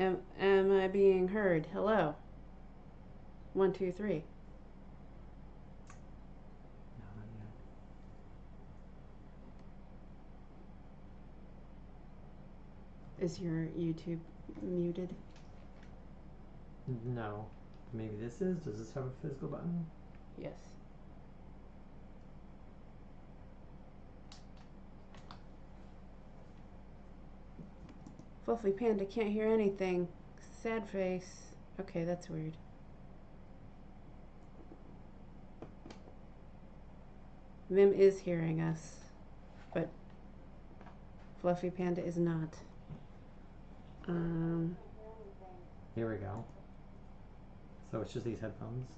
Am I being heard? Hello. 1, 2, 3. No, not Is your YouTube muted? yet. No. Maybe this is? Does this have a physical button? Yes. Fluffy Panda can't hear anything. Sad face. Okay, that's weird. Vim is hearing us, but Fluffy Panda is not. Here we go. So it's just these headphones.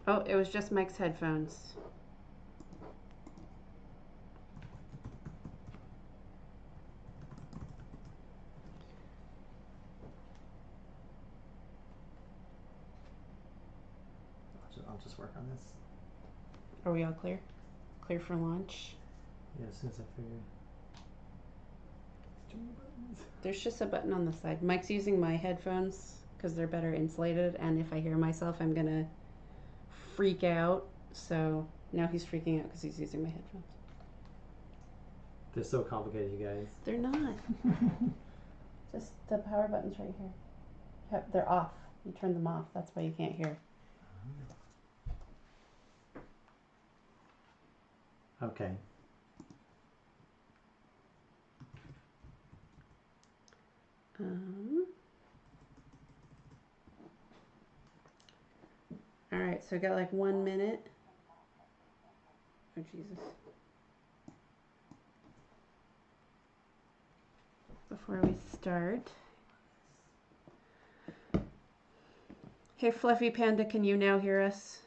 Oh, it was just Mike's headphones. I'll just work on this. Are we all clear? Clear for launch? Yeah, as soon as I figure. Too many buttons. There's just a button on the side. Mike's using my headphones because they're better insulated, and if I hear myself, I'm gonna freak out. So now he's freaking out because he's using my headphones. They're so complicated, you guys. They're not. Just the power button's right here. They're off. You turn them off. That's why you can't hear. Okay. All right, so I got like 1 minute. Oh, Jesus. Before we start. Hey, Fluffy Panda, can you now hear us?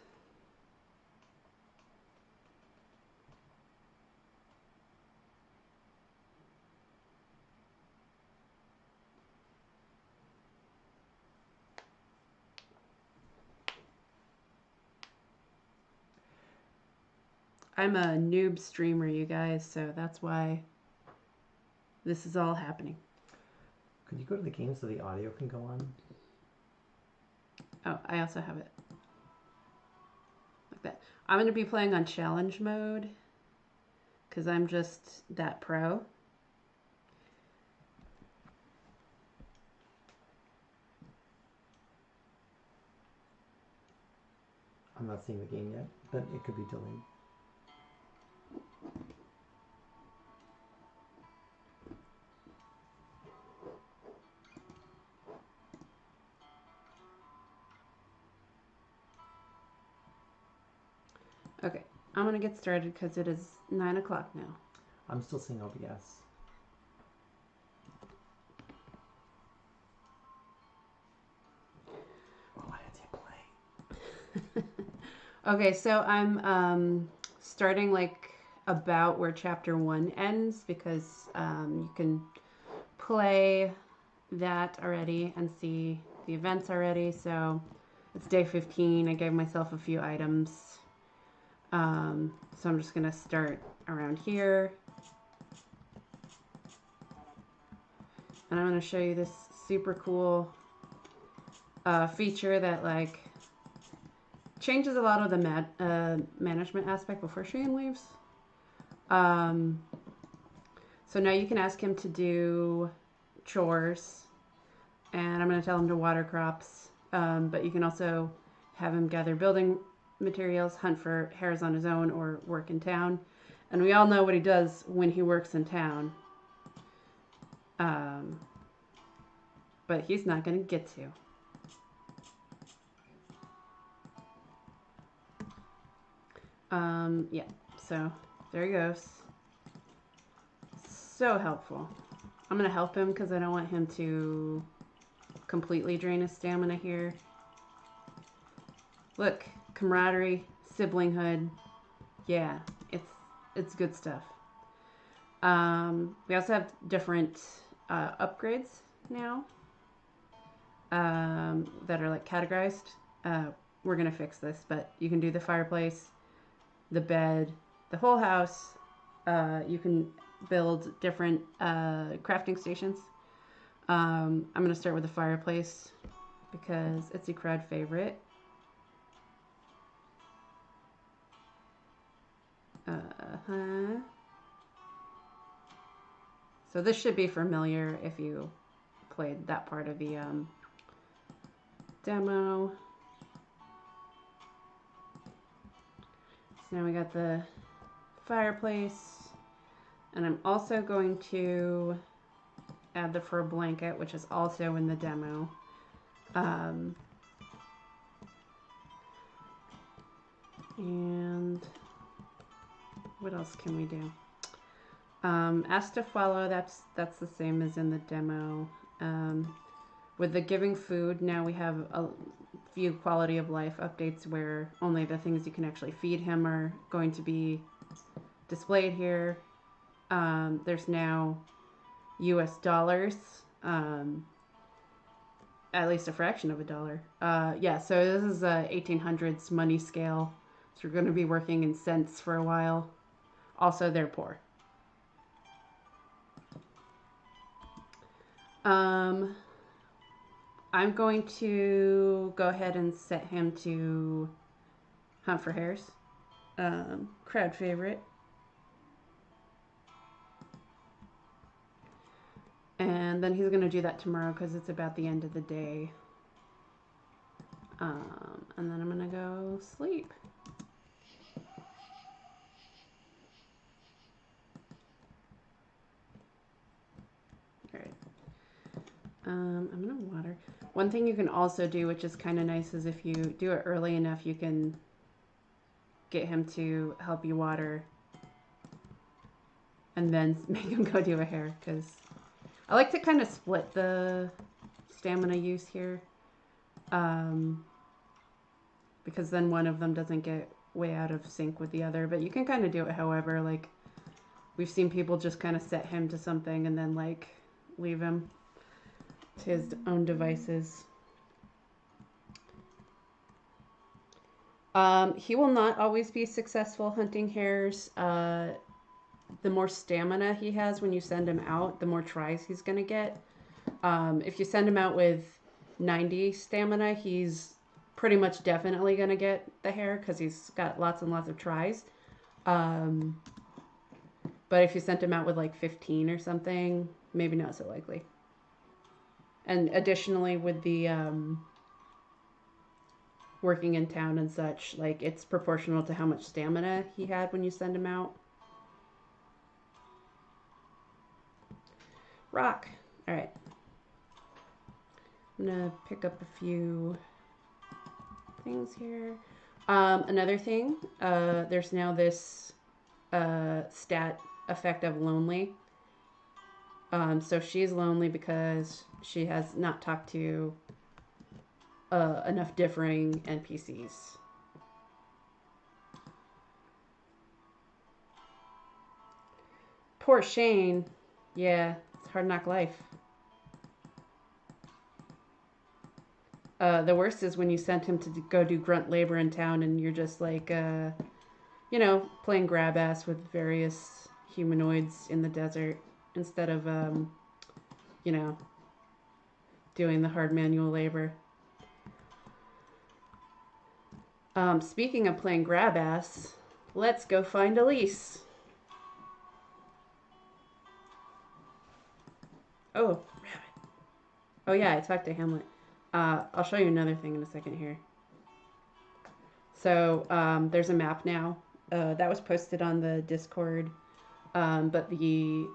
I'm a noob streamer, you guys, so that's why this is all happening. Could you go to the game so the audio can go on? Oh, I also have it. Like that. I'm going to be playing on challenge mode because I'm just that pro. I'm not seeing the game yet, but it could be delayed. Okay, I'm going to get started because it is 9 o'clock now. I'm still seeing OBS. Why did you play? Okay, so I'm starting like about where chapter 1 ends because you can play that already and see the events already. So it's day 15. I gave myself a few items. So I'm just going to start around here. And I'm going to show you this super cool feature that like changes a lot of the management aspect before Shane leaves. So now you can ask him to do chores, and I'm going to tell him to water crops. But you can also have him gather building materials, hunt for hares on his own, or work in town. And we all know what he does when he works in town. But he's not going to get to. Yeah, so there he goes. So helpful. I'm going to help him because I don't want him to completely drain his stamina here. Look, camaraderie, siblinghood. Yeah, it's good stuff. We also have different upgrades now that are like categorized. We're going to fix this, but you can do the fireplace, the bed, the whole house. You can build different crafting stations. I'm going to start with the fireplace because it's a crowd favorite. Uh-huh. So this should be familiar if you played that part of the demo. So now we got the fireplace, and I'm also going to add the fur blanket, which is also in the demo. And what else can we do? Ask to follow, that's the same as in the demo. With the giving food, now we have a few quality of life updates where only the things you can actually feed him are going to be displayed here. There's now US dollars, at least a fraction of a dollar. Yeah, so this is a 1800s money scale. So we're going to be working in cents for a while. Also, they're poor. I'm going to go ahead and set him to hunt for hares. Crowd favorite. And then he's going to do that tomorrow because it's about the end of the day. And then I'm going to go sleep. All right. I'm going to water. One thing you can also do, which is kind of nice, is if you do it early enough, you can get him to help you water and then make him go do a hare, because I like to kind of split the stamina use here, because then one of them doesn't get way out of sync with the other. But you can kind of do it however, like we've seen people just kind of set him to something and then like leave him to his own devices. He will not always be successful hunting hares. The more stamina he has when you send him out, the more tries he's going to get. If you send him out with 90 stamina, he's pretty much definitely going to get the hare because he's got lots and lots of tries. But if you sent him out with like 15 or something, maybe not so likely. And additionally, with the working in town and such, like it's proportional to how much stamina he had when you send him out. Rock. All right. I'm gonna pick up a few things here. Another thing, there's now this stat effect of lonely. So she's lonely because she has not talked to enough differing NPCs. Poor Shane. Yeah, it's hard knock life. The worst is when you sent him to go do grunt labor in town and you're just like, playing grab ass with various humanoids in the desert instead of, doing the hard manual labor. Speaking of playing grab ass, let's go find Elise. Oh, rabbit. Oh yeah, I talked to Hamlet. I'll show you another thing in a second here. So there's a map now. That was posted on the Discord. But the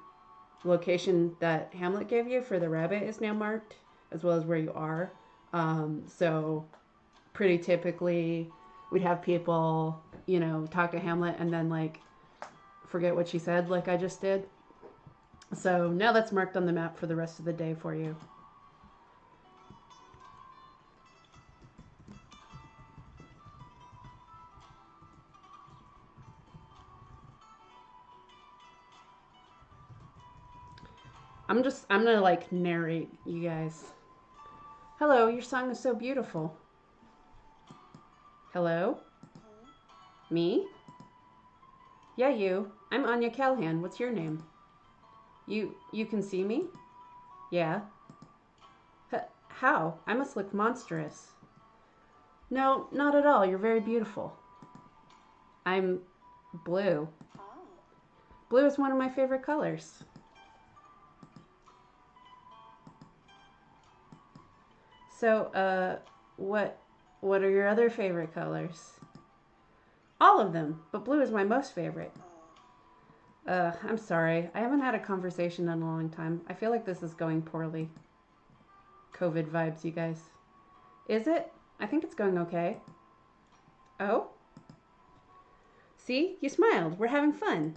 location that Hamlet gave you for the rabbit is now marked, as well as where you are. So pretty typically, we'd have people, talk to Hamlet and then like forget what she said, like I just did. So now that's marked on the map for the rest of the day for you. I'm gonna like narrate you guys. Hello, your song is so beautiful. Hello? Me? Yeah, you. I'm Anya Callahan. What's your name? You can see me? Yeah. How? I must look monstrous. No, not at all. You're very beautiful. I'm blue. Blue is one of my favorite colors. So, what are your other favorite colors? All of them, but blue is my most favorite. I'm sorry. I haven't had a conversation in a long time. I feel like this is going poorly. COVID vibes, you guys. Is it? I think it's going okay. Oh? See? You smiled. We're having fun.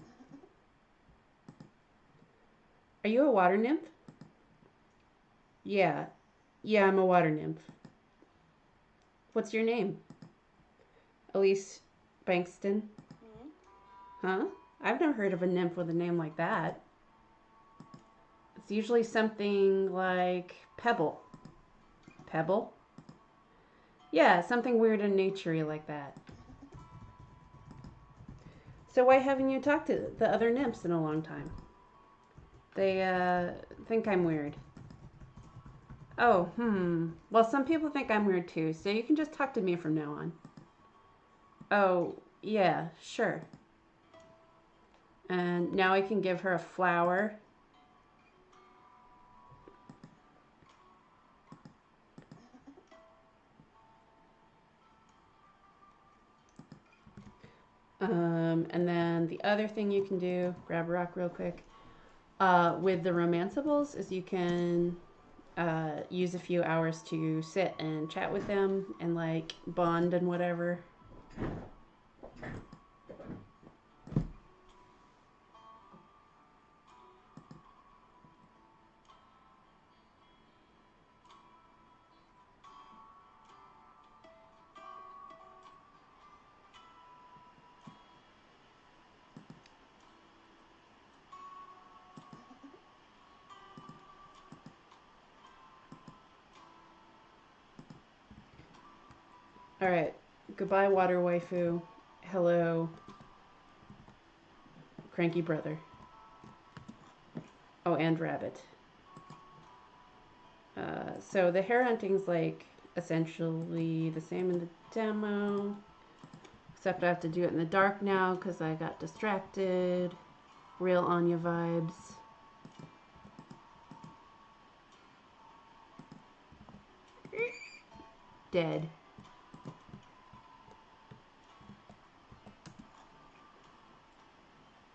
Are you a water nymph? Yeah. Yeah, I'm a water nymph. What's your name? Elise Bankston? Huh? I've never heard of a nymph with a name like that. It's usually something like Pebble. Pebble? Yeah, something weird and naturey like that. So why haven't you talked to the other nymphs in a long time? They think I'm weird. Oh, Well, some people think I'm weird too, so you can just talk to me from now on. Oh, yeah, sure. And now I can give her a flower. And then the other thing you can do, grab a rock real quick, with the romanceables is you can use a few hours to sit and chat with them and like bond and whatever. All right. Goodbye, water waifu. Hello, cranky brother. Oh, and rabbit. So the hare hunting's like essentially the same in the demo, except I have to do it in the dark now because I got distracted. Real Anya vibes. Dead.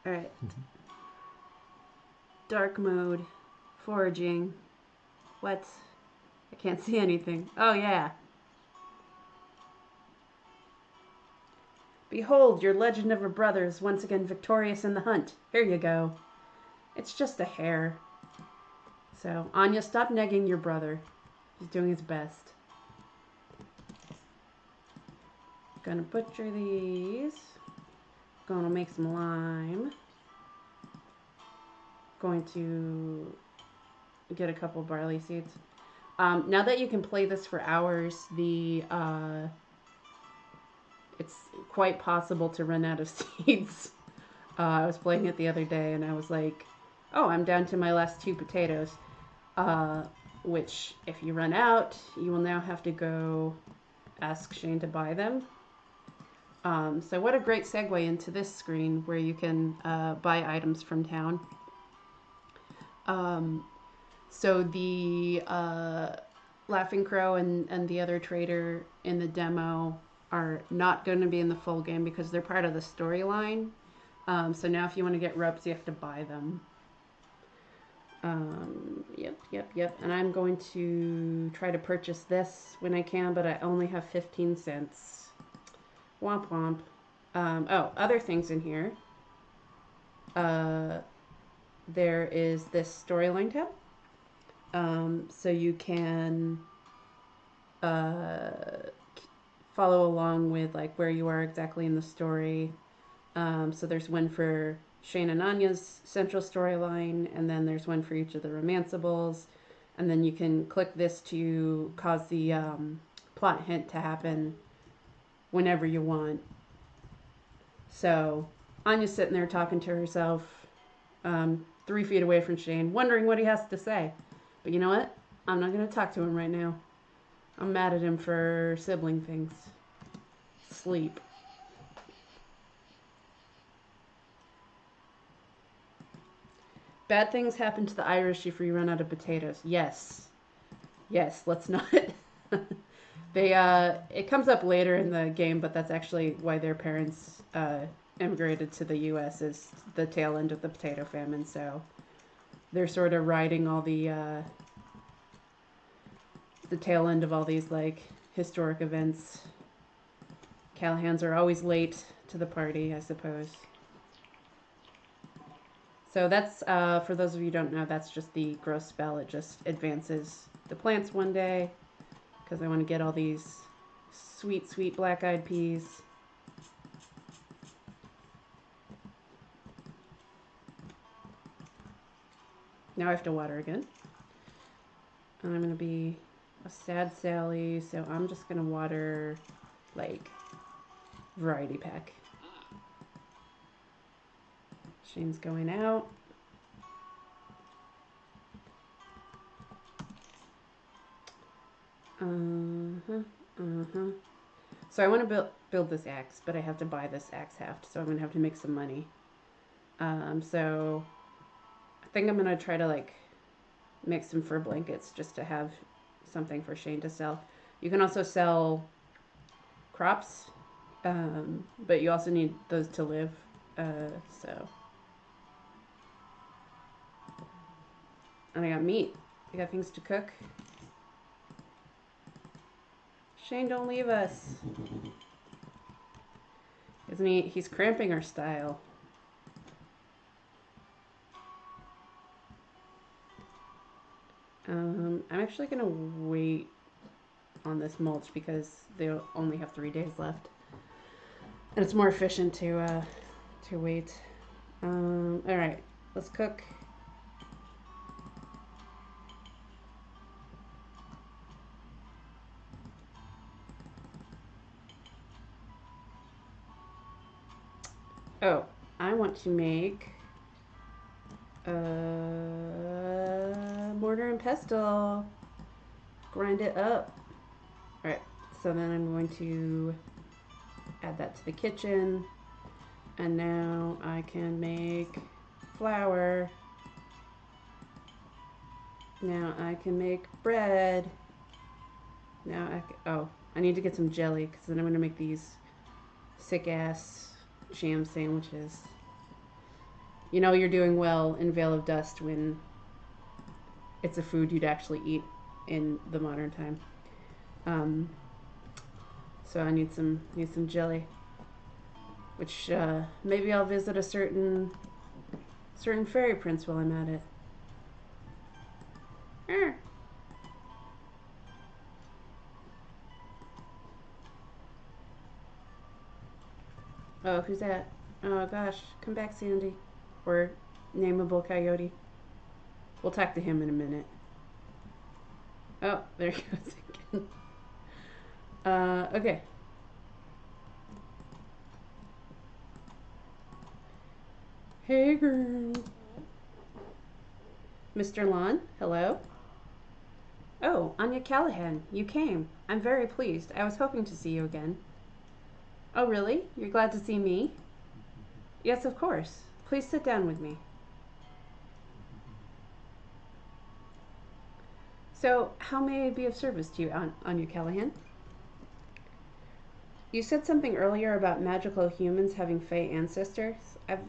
Alright. Dark mode. Foraging. What? I can't see anything. Oh, yeah. Behold, your legend of a brother is once again victorious in the hunt. Here you go. It's just a hare. So, Anya, stop negging your brother. He's doing his best. Gonna butcher these. Gonna make some lime. Going to get a couple barley seeds. Now that you can play this for hours, it's quite possible to run out of seeds. I was playing it the other day and I was like, oh, I'm down to my last 2 potatoes. Which, if you run out, you will now have to go ask Shane to buy them. So what a great segue into this screen where you can buy items from town. So the Laughing Crow and the other trader in the demo are not going to be in the full game because they're part of the storyline. So now if you want to get ropes, you have to buy them. Yep. And I'm going to try to purchase this when I can, but I only have 15 cents. Womp womp. Other things in here. There is this storyline tab. So you can follow along with like where you are exactly in the story. So there's one for Shane and Anya's central storyline, and then there's one for each of the romanceables, and then you can click this to cause the plot hint to happen whenever you want. So Anya's sitting there talking to herself, 3 feet away from Shane, wondering what he has to say. But you know what? I'm not gonna talk to him right now. I'm mad at him for sibling things. Sleep. Bad things happen to the Irish if we run out of potatoes. Yes. Yes, let's not. They it comes up later in the game, but that's actually why their parents immigrated to the US is the tail end of the potato famine, so they're sort of riding all the tail end of all these like historic events. Callahans are always late to the party, I suppose. So that's, for those of you who don't know, that's just the growth spell. It just advances the plants one day because I want to get all these sweet, sweet black-eyed peas. Now I have to water again. And I'm going to be a sad Sally, so I'm just going to water, like, variety pack. Shane's going out. So I want to build this axe, but I have to buy this axe haft, so I'm going to have to make some money. So I think I'm going to try to, like, make some fur blankets just to have something for Shane to sell. You can also sell crops, but you also need those to live, so. And I got meat. I got things to cook. Shane, don't leave us. Isn't he? He's cramping our style. I'm actually going to wait on this mulch because they only have 3 days left. And it's more efficient to wait. Alright, let's cook. Oh, I want to make mortar and pestle. Grind it up. Alright, so then I'm going to add that to the kitchen. And now I can make flour. Now I can make bread. Now I need to get some jelly because then I'm going to make these sick ass jam sandwiches. You know you're doing well in Vale of Dust when it's a food you'd actually eat in the modern time. So I need some jelly, which maybe I'll visit a certain fairy prince while I'm at it. Oh, who's that? Oh gosh, come back, Sandy, or nameable coyote. We'll talk to him in a minute. Oh, there he goes again. Okay. Hey, girl. Mr. Lon, hello? Oh, Anya Callahan, you came. I'm very pleased. I was hoping to see you again. Oh, really? You're glad to see me? Yes, of course. Please sit down with me. So, how may I be of service to you, Anya Callahan? You said something earlier about magical humans having Fey ancestors. I've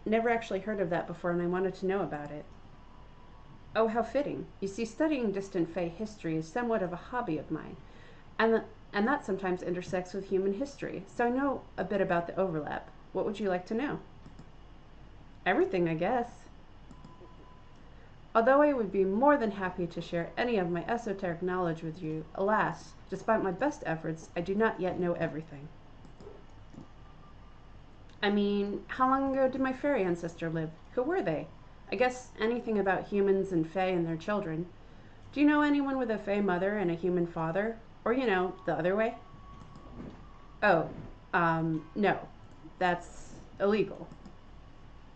never actually heard of that before, and I wanted to know about it. Oh, how fitting. You see, studying distant Fey history is somewhat of a hobby of mine, and that sometimes intersects with human history, so I know a bit about the overlap. What would you like to know? Everything, I guess. Although I would be more than happy to share any of my esoteric knowledge with you, alas, despite my best efforts, I do not yet know everything. I mean, how long ago did my fairy ancestor live? Who were they? I guess anything about humans and Fae and their children. Do you know anyone with a Fae mother and a human father? Or, you know, the other way? Oh, no. That's illegal.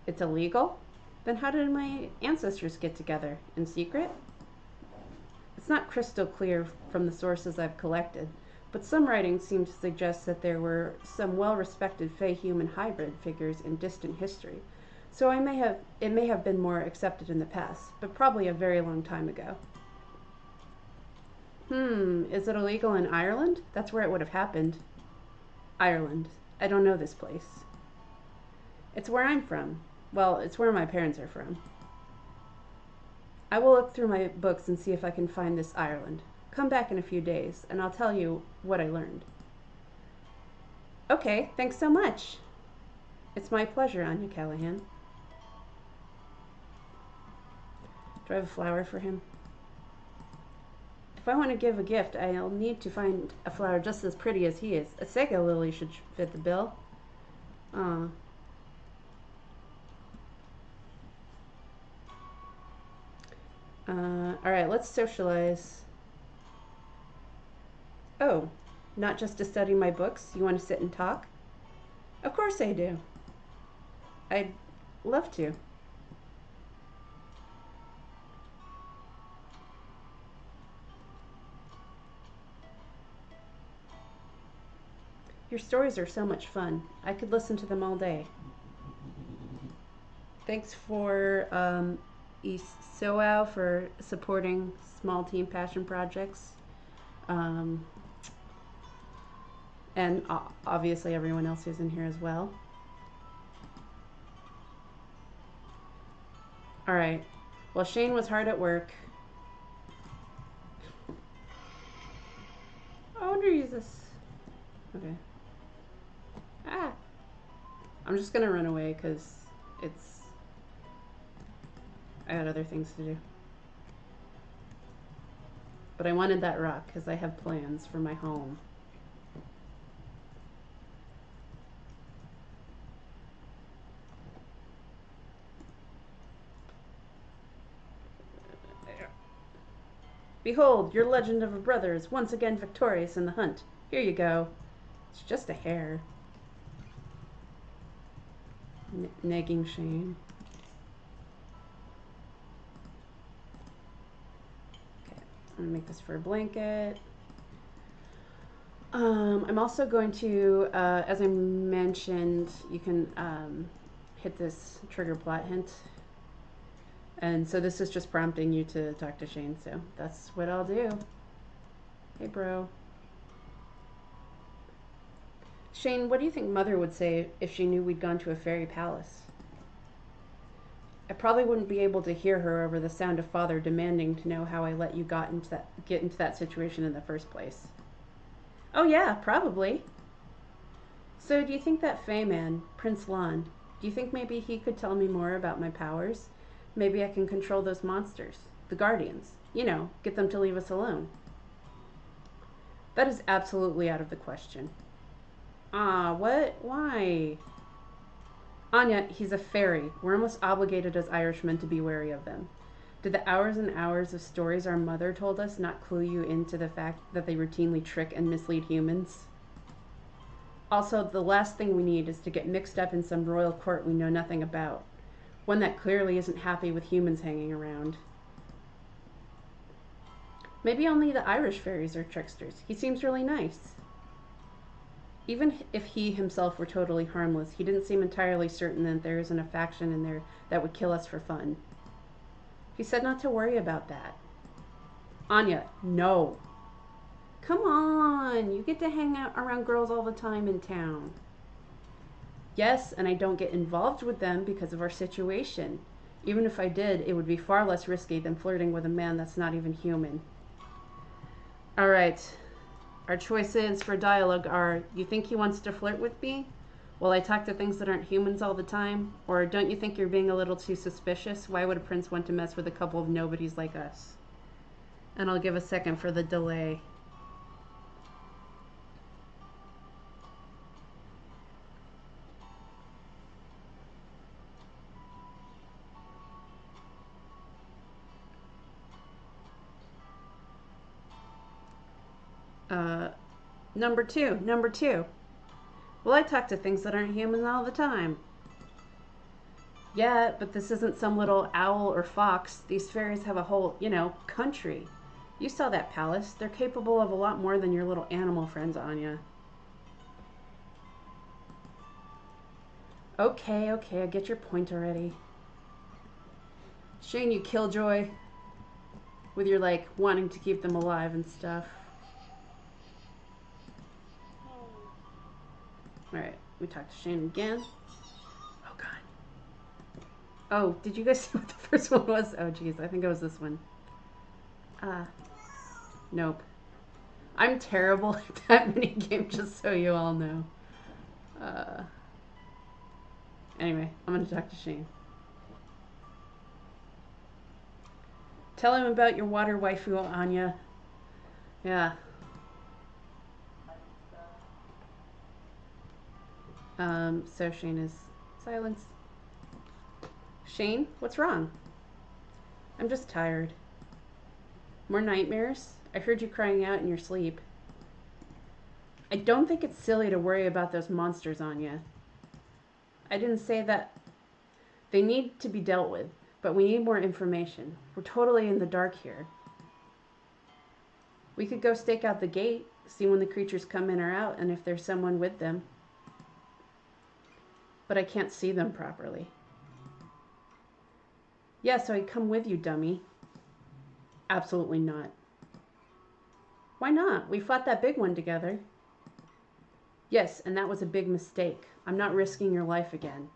It's illegal? Then how did my ancestors get together? In secret? It's not crystal clear from the sources I've collected, but some writings seem to suggest that there were some well-respected Fey-human hybrid figures in distant history. So it may have been more accepted in the past, but probably a very long time ago. Is it illegal in Ireland? That's where it would have happened. Ireland. I don't know this place. It's where I'm from. Well, it's where my parents are from. I will look through my books and see if I can find this Ireland. Come back in a few days, and I'll tell you what I learned. Okay, thanks so much. It's my pleasure, Anya Callahan. Do I have a flower for him? If I want to give a gift, I'll need to find a flower just as pretty as he is. A Sega lily should fit the bill. All right, let's socialize. Oh, not just to study my books? You want to sit and talk? Of course I do. I'd love to. Your stories are so much fun. I could listen to them all day. Thanks for Isoao for supporting small team passion projects. Um, and obviously everyone else who's in here as well. All right. Well, Shane was hard at work. I wonder use this. Okay. Ah. I'm just gonna run away because I had other things to do. But I wanted that rock because I have plans for my home. Behold, your legend of a brother is once again victorious in the hunt. Here you go. It's just a hair. Nagging Shane. Okay, I'm gonna make this for a blanket. I'm also going to, as I mentioned, you can hit this trigger plot hint. And so this is just prompting you to talk to Shane, so that's what I'll do. Hey, bro. Shane, what do you think Mother would say if she knew we'd gone to a fairy palace? I probably wouldn't be able to hear her over the sound of Father demanding to know how I let you get into that situation in the first place. Oh yeah, probably. So do you think that Fey man, Prince Lon, do you think maybe he could tell me more about my powers? Maybe I can control those monsters, the Guardians. You know, get them to leave us alone. That is absolutely out of the question. Ah, what? Why? Anya, he's a fairy. We're almost obligated as Irishmen to be wary of them. Did the hours and hours of stories our mother told us not clue you into the fact that they routinely trick and mislead humans? Also, the last thing we need is to get mixed up in some royal court we know nothing about. One that clearly isn't happy with humans hanging around. Maybe only the Irish fairies are tricksters. He seems really nice. Even if he himself were totally harmless, he didn't seem entirely certain that there isn't a faction in there that would kill us for fun. He said not to worry about that. Anya, no. Come on, you get to hang out around girls all the time in town. Yes, and I don't get involved with them because of our situation. Even if I did, it would be far less risky than flirting with a man that's not even human. All right. Our choices for dialogue are, you think he wants to flirt with me? Well, I talk to things that aren't humans all the time? Or don't you think you're being a little too suspicious? Why would a prince want to mess with a couple of nobodies like us? And I'll give a second for the delay. Number two. Well, I talk to things that aren't human all the time. Yeah, but this isn't some little owl or fox. These fairies have a whole, country. You saw that palace. They're capable of a lot more than your little animal friends, Anya. Okay, okay, I get your point already. Shane, you killjoy. With your, like, wanting to keep them alive and stuff. Alright, we talked to Shane again. Oh, God. Oh, did you guys see what the first one was? Oh, geez, I think it was this one. Nope. I'm terrible at that mini game, just so you all know. Anyway, I'm gonna talk to Shane. Tell him about your water waifu, Anya. Yeah. So Shane is silence. Shane, what's wrong? I'm just tired. More nightmares? I heard you crying out in your sleep. I don't think it's silly to worry about those monsters, Anya. I didn't say that. They need to be dealt with, but we need more information. We're totally in the dark here. We could go stake out the gate, see when the creatures come in or out, and if there's someone with them. But I can't see them properly. Yeah, so I'd come with you, dummy. Absolutely not. Why not? We fought that big one together. Yes, and that was a big mistake. I'm not risking your life again.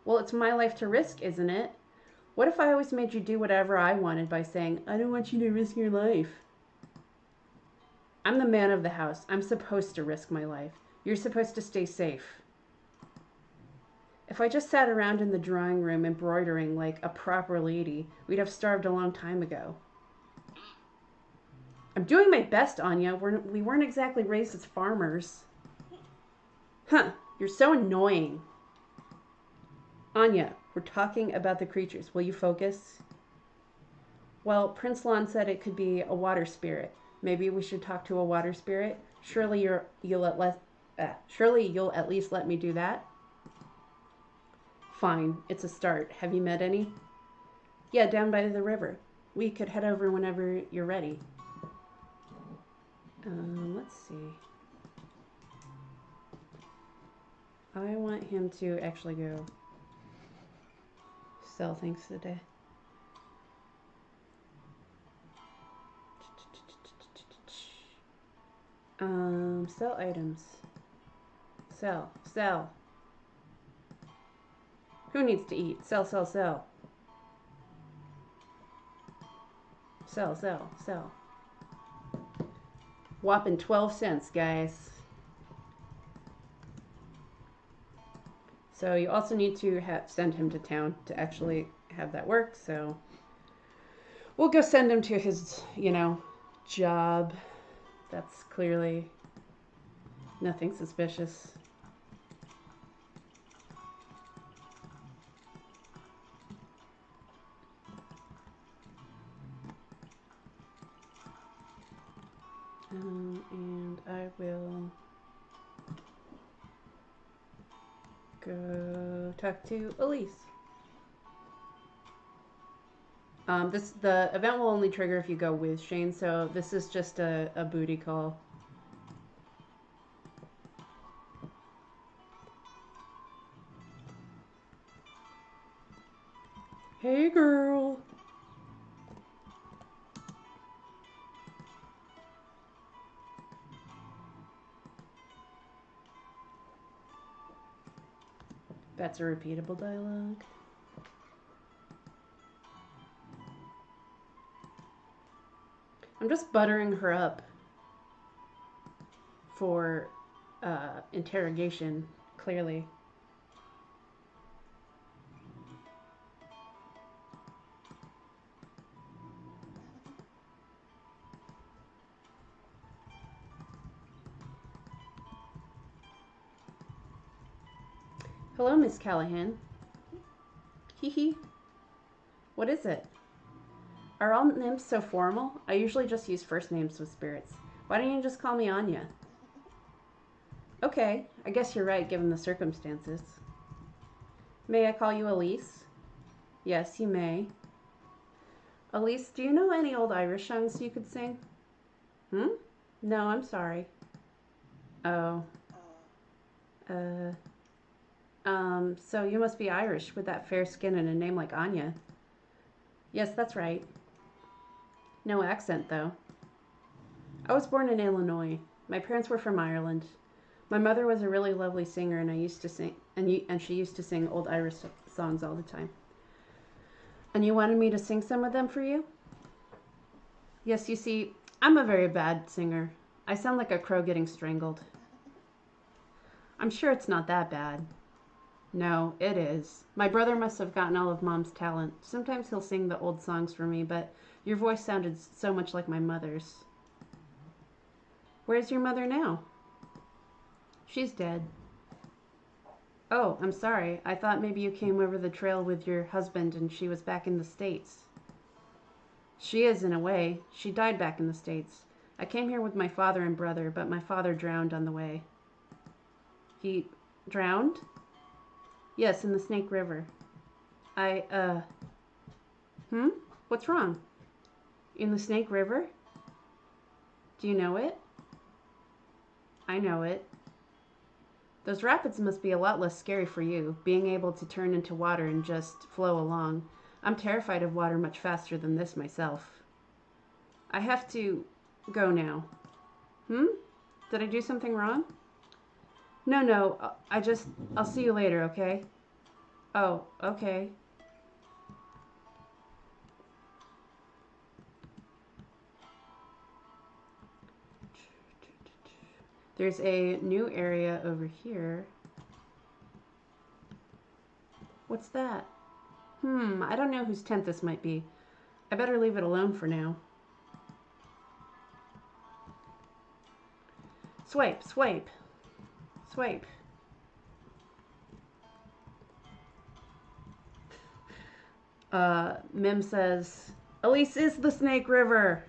Well, it's my life to risk, isn't it? What if I always made you do whatever I wanted by saying, I don't want you to risk your life? I'm the man of the house. I'm supposed to risk my life. You're supposed to stay safe. If I just sat around in the drawing room embroidering like a proper lady, we'd have starved a long time ago. I'm doing my best, Anya. We weren't exactly raised as farmers. Huh, you're so annoying. Anya, we're talking about the creatures. Will you focus? Well, Prince Lon said it could be a water spirit. Maybe we should talk to a water spirit. Surely you'll at least let me do that. Fine, it's a start. Have you met any? Yeah, down by the river. We could head over whenever you're ready. Let's see. I want him to actually go sell things today. Sell items. Sell. Who needs to eat? Sell. Sell. Whopping 12 cents, guys. So you also need to send him to town to actually have that work. So we'll go send him to his, job. That's clearly nothing suspicious. And I will go talk to Elise. The event will only trigger if you go with Shane, so this is just a booty call. Hey, girl. That's a repeatable dialogue. I'm just buttering her up for interrogation, clearly. Hello, Miss Callahan. Hee hee. What is it? Are all nymphs so formal? I usually just use first names with spirits. Why don't you just call me Anya? Okay, I guess you're right given the circumstances. May I call you Elise? Yes, you may. Elise, do you know any old Irish songs you could sing? Hmm? No, I'm sorry. Oh. Uh, so you must be Irish with that fair skin and a name like Anya. Yes, that's right. No accent, though. I was born in Illinois. My parents were from Ireland. My mother was a really lovely singer, and I used to sing, and she used to sing old Irish songs all the time. And you wanted me to sing some of them for you? Yes, you see, I'm a very bad singer. I sound like a crow getting strangled. I'm sure it's not that bad. No, it is. My brother must have gotten all of Mom's talent. Sometimes he'll sing the old songs for me, but your voice sounded so much like my mother's. Where's your mother now? She's dead. Oh, I'm sorry. I thought maybe you came over the trail with your husband and she was back in the States. She is, in a way. She died back in the States. I came here with my father and brother, but my father drowned on the way. He drowned? Yes, in the Snake River. I. What's wrong? In the Snake River? Do you know it? I know it. Those rapids must be a lot less scary for you, being able to turn into water and just flow along. I'm terrified of water much faster than this myself. I have to go now. Did I do something wrong? No, I'll see you later, okay? Oh, okay. There's a new area over here. What's that? I don't know whose tent this might be. I better leave it alone for now. Swipe, swipe, swipe. Mim says, Elise is the Snake River.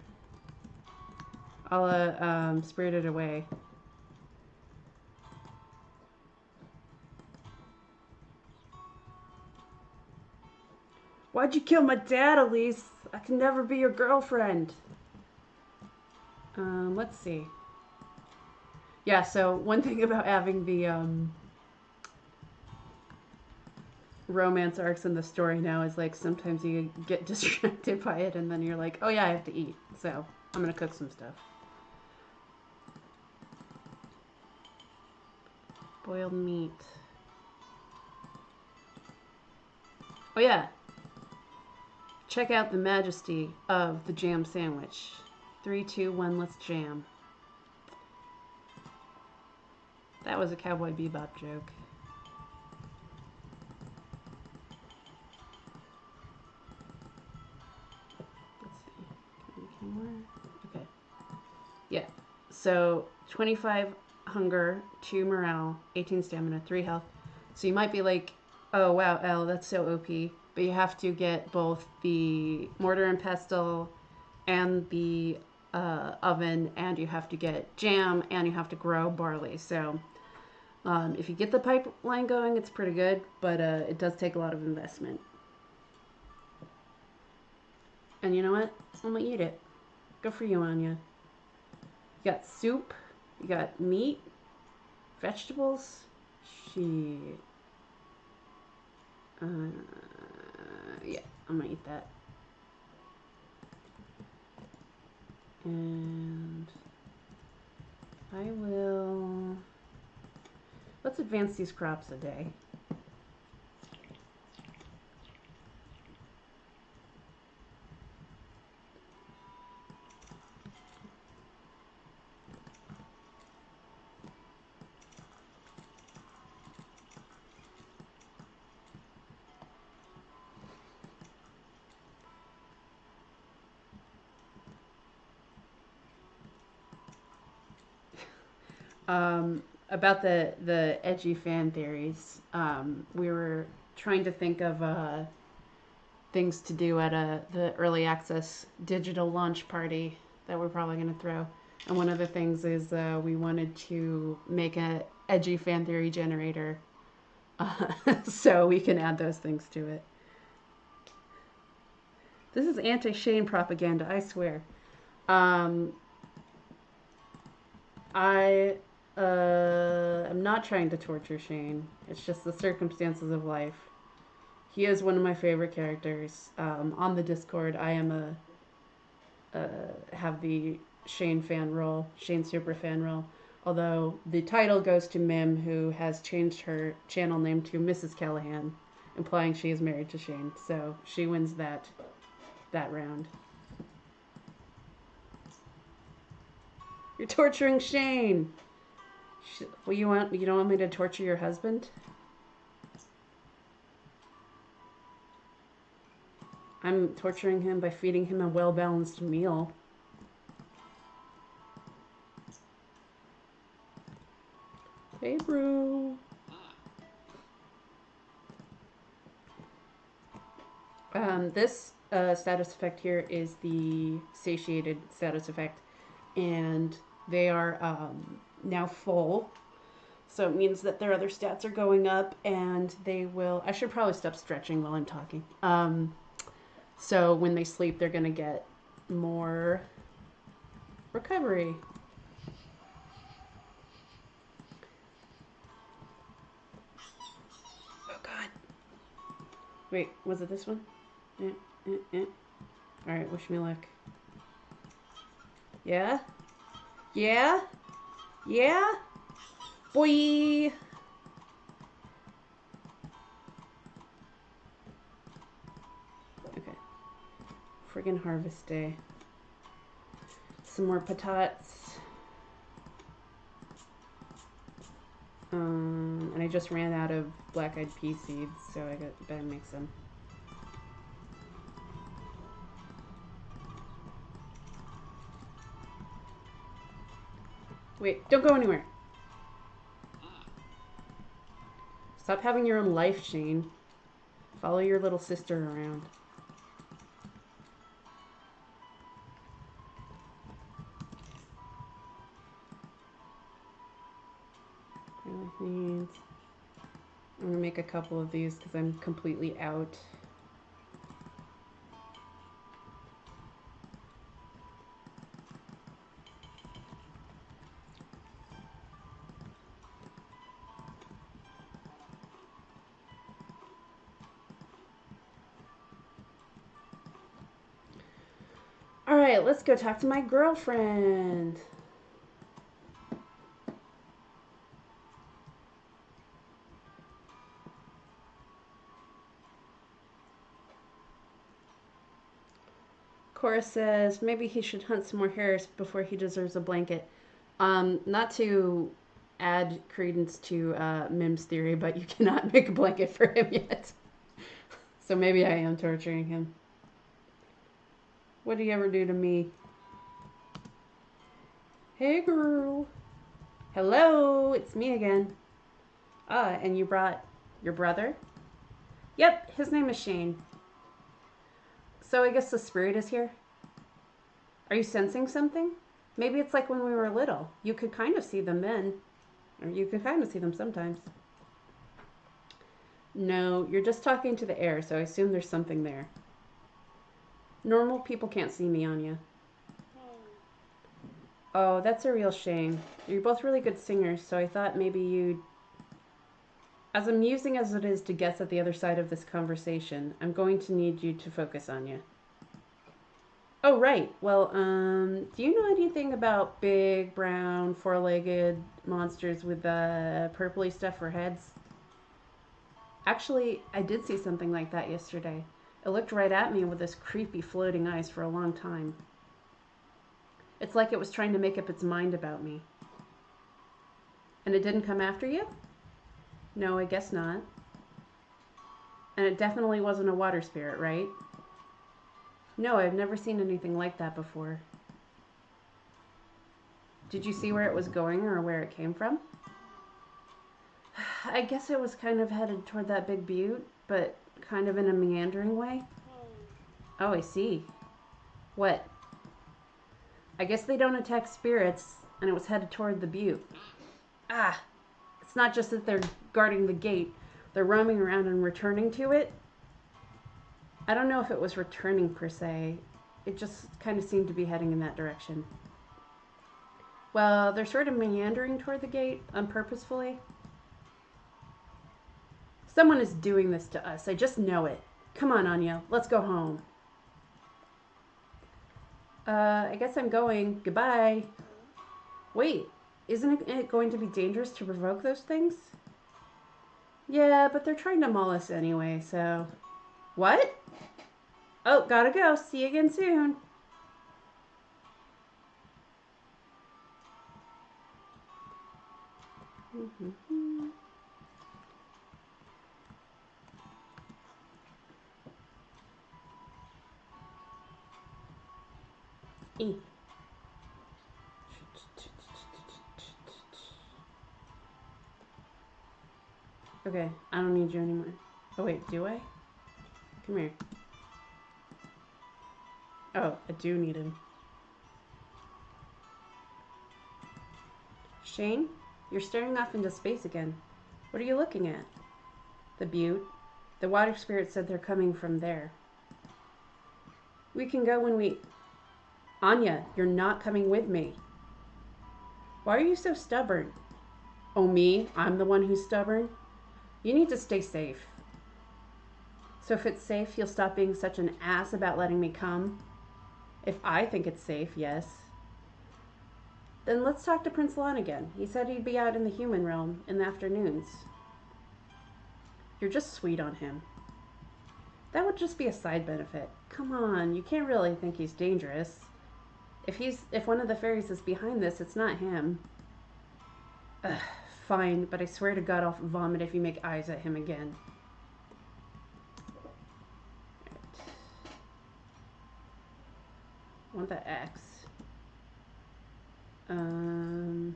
I'll spirit it away. Why'd you kill my dad, Elise? I can never be your girlfriend. Let's see. Yeah, so one thing about having the romance arcs in the story now is like sometimes you get distracted by it and then you're like, oh yeah, I have to eat. So I'm gonna cook some stuff. Boiled meat. Oh yeah. Check out the majesty of the jam sandwich. 3, 2, 1, let's jam. That was a Cowboy Bebop joke. Let's see. More? Okay. Yeah. So 25 hunger, 2 morale, 18 stamina, 3 health. So you might be like, oh wow, Elle, that's so OP. But you have to get both the mortar and pestle and the oven, and you have to get jam, and you have to grow barley. So if you get the pipeline going, it's pretty good, but it does take a lot of investment. And you know what? I'm gonna eat it. Good for you, Anya. You got soup, you got meat, vegetables. Shit. Yeah, I'm gonna eat that. And I will. Let's advance these crops a day. About the edgy fan theories, we were trying to think of things to do at the early access digital launch party that we're probably going to throw. And one of the things is we wanted to make a edgy fan theory generator, so we can add those things to it. This is anti-Shane propaganda, I swear. Um, I am not trying to torture Shane. It's just the circumstances of life. He is one of my favorite characters. On the Discord, I am have the Shane fan role, Shane super fan role. Although the title goes to Mim, who has changed her channel name to Mrs. Callahan, implying she is married to Shane. So she wins that round. You're torturing Shane. Well, you don't want me to torture your husband? I'm torturing him by feeding him a well-balanced meal. Hey, bro. This status effect here is the satiated status effect, and they are now full. So it means that their other stats are going up, and they will. I should probably stop stretching while I'm talking. So when they sleep, they're going to get more recovery. Oh, God. Wait, was it this one? Alright, wish me luck. Yeah? Yeah? Yeah? Boy! Okay. Friggin' harvest day. Some more patatas. And I just ran out of black-eyed pea seeds, so I better make some. Wait, don't go anywhere. Stop having your own life, Shane. Follow your little sister around. I'm gonna make a couple of these because I'm completely out. Alright, let's go talk to my girlfriend. Cora says maybe he should hunt some more hares before he deserves a blanket. Not to add credence to Mim's theory, but you cannot make a blanket for him yet. So maybe I am torturing him. What do you ever do to me? Hey, girl. Hello, it's me again. Ah, and you brought your brother? Yep, his name is Shane. So I guess the spirit is here? Are you sensing something? Maybe it's like when we were little. You could kind of see them then. Or you could kind of see them sometimes. No, you're just talking to the air, so I assume there's something there. Normal people can't see me, Anya. Oh, that's a real shame. You're both really good singers, so I thought maybe you'd... As amusing as it is to guess at the other side of this conversation, I'm going to need you to focus, Anya. Oh, right. Well, do you know anything about big, brown, four-legged monsters with purpley stuff for heads? Actually, I did see something like that yesterday. It looked right at me with this creepy floating eyes for a long time. It's like it was trying to make up its mind about me. And it didn't come after you? No, I guess not. And it definitely wasn't a water spirit, right? No, I've never seen anything like that before. Did you see where it was going or where it came from? I guess it was kind of headed toward that big butte, but kind of in a meandering way. Oh, I see. What? I guess they don't attack spirits, and it was headed toward the butte. Ah, it's not just that they're guarding the gate. They're roaming around and returning to it. I don't know if it was returning per se. It just kind of seemed to be heading in that direction. Well, they're sort of meandering toward the gate unpurposefully. Someone is doing this to us. I just know it. Come on, Anya. Let's go home. I guess I'm going. Goodbye. Wait, isn't it going to be dangerous to provoke those things? Yeah, but they're trying to maul us anyway, so... What? Oh, gotta go. See you again soon. Okay, I don't need you anymore. Oh wait, do I? Come here. Oh, I do need him. Shane, you're staring off into space again. What are you looking at? The butte. The water spirit said they're coming from there. We can go when we... Anya, you're not coming with me. Why are you so stubborn? Oh, me? I'm the one who's stubborn? You need to stay safe. So if it's safe, you'll stop being such an ass about letting me come? If I think it's safe, yes. Then let's talk to Prince Lon again. He said he'd be out in the human realm in the afternoons. You're just sweet on him. That would just be a side benefit. Come on, you can't really think he's dangerous. If one of the fairies is behind this, it's not him. Ugh, fine, but I swear to God I'll vomit if you make eyes at him again. I want that X. Do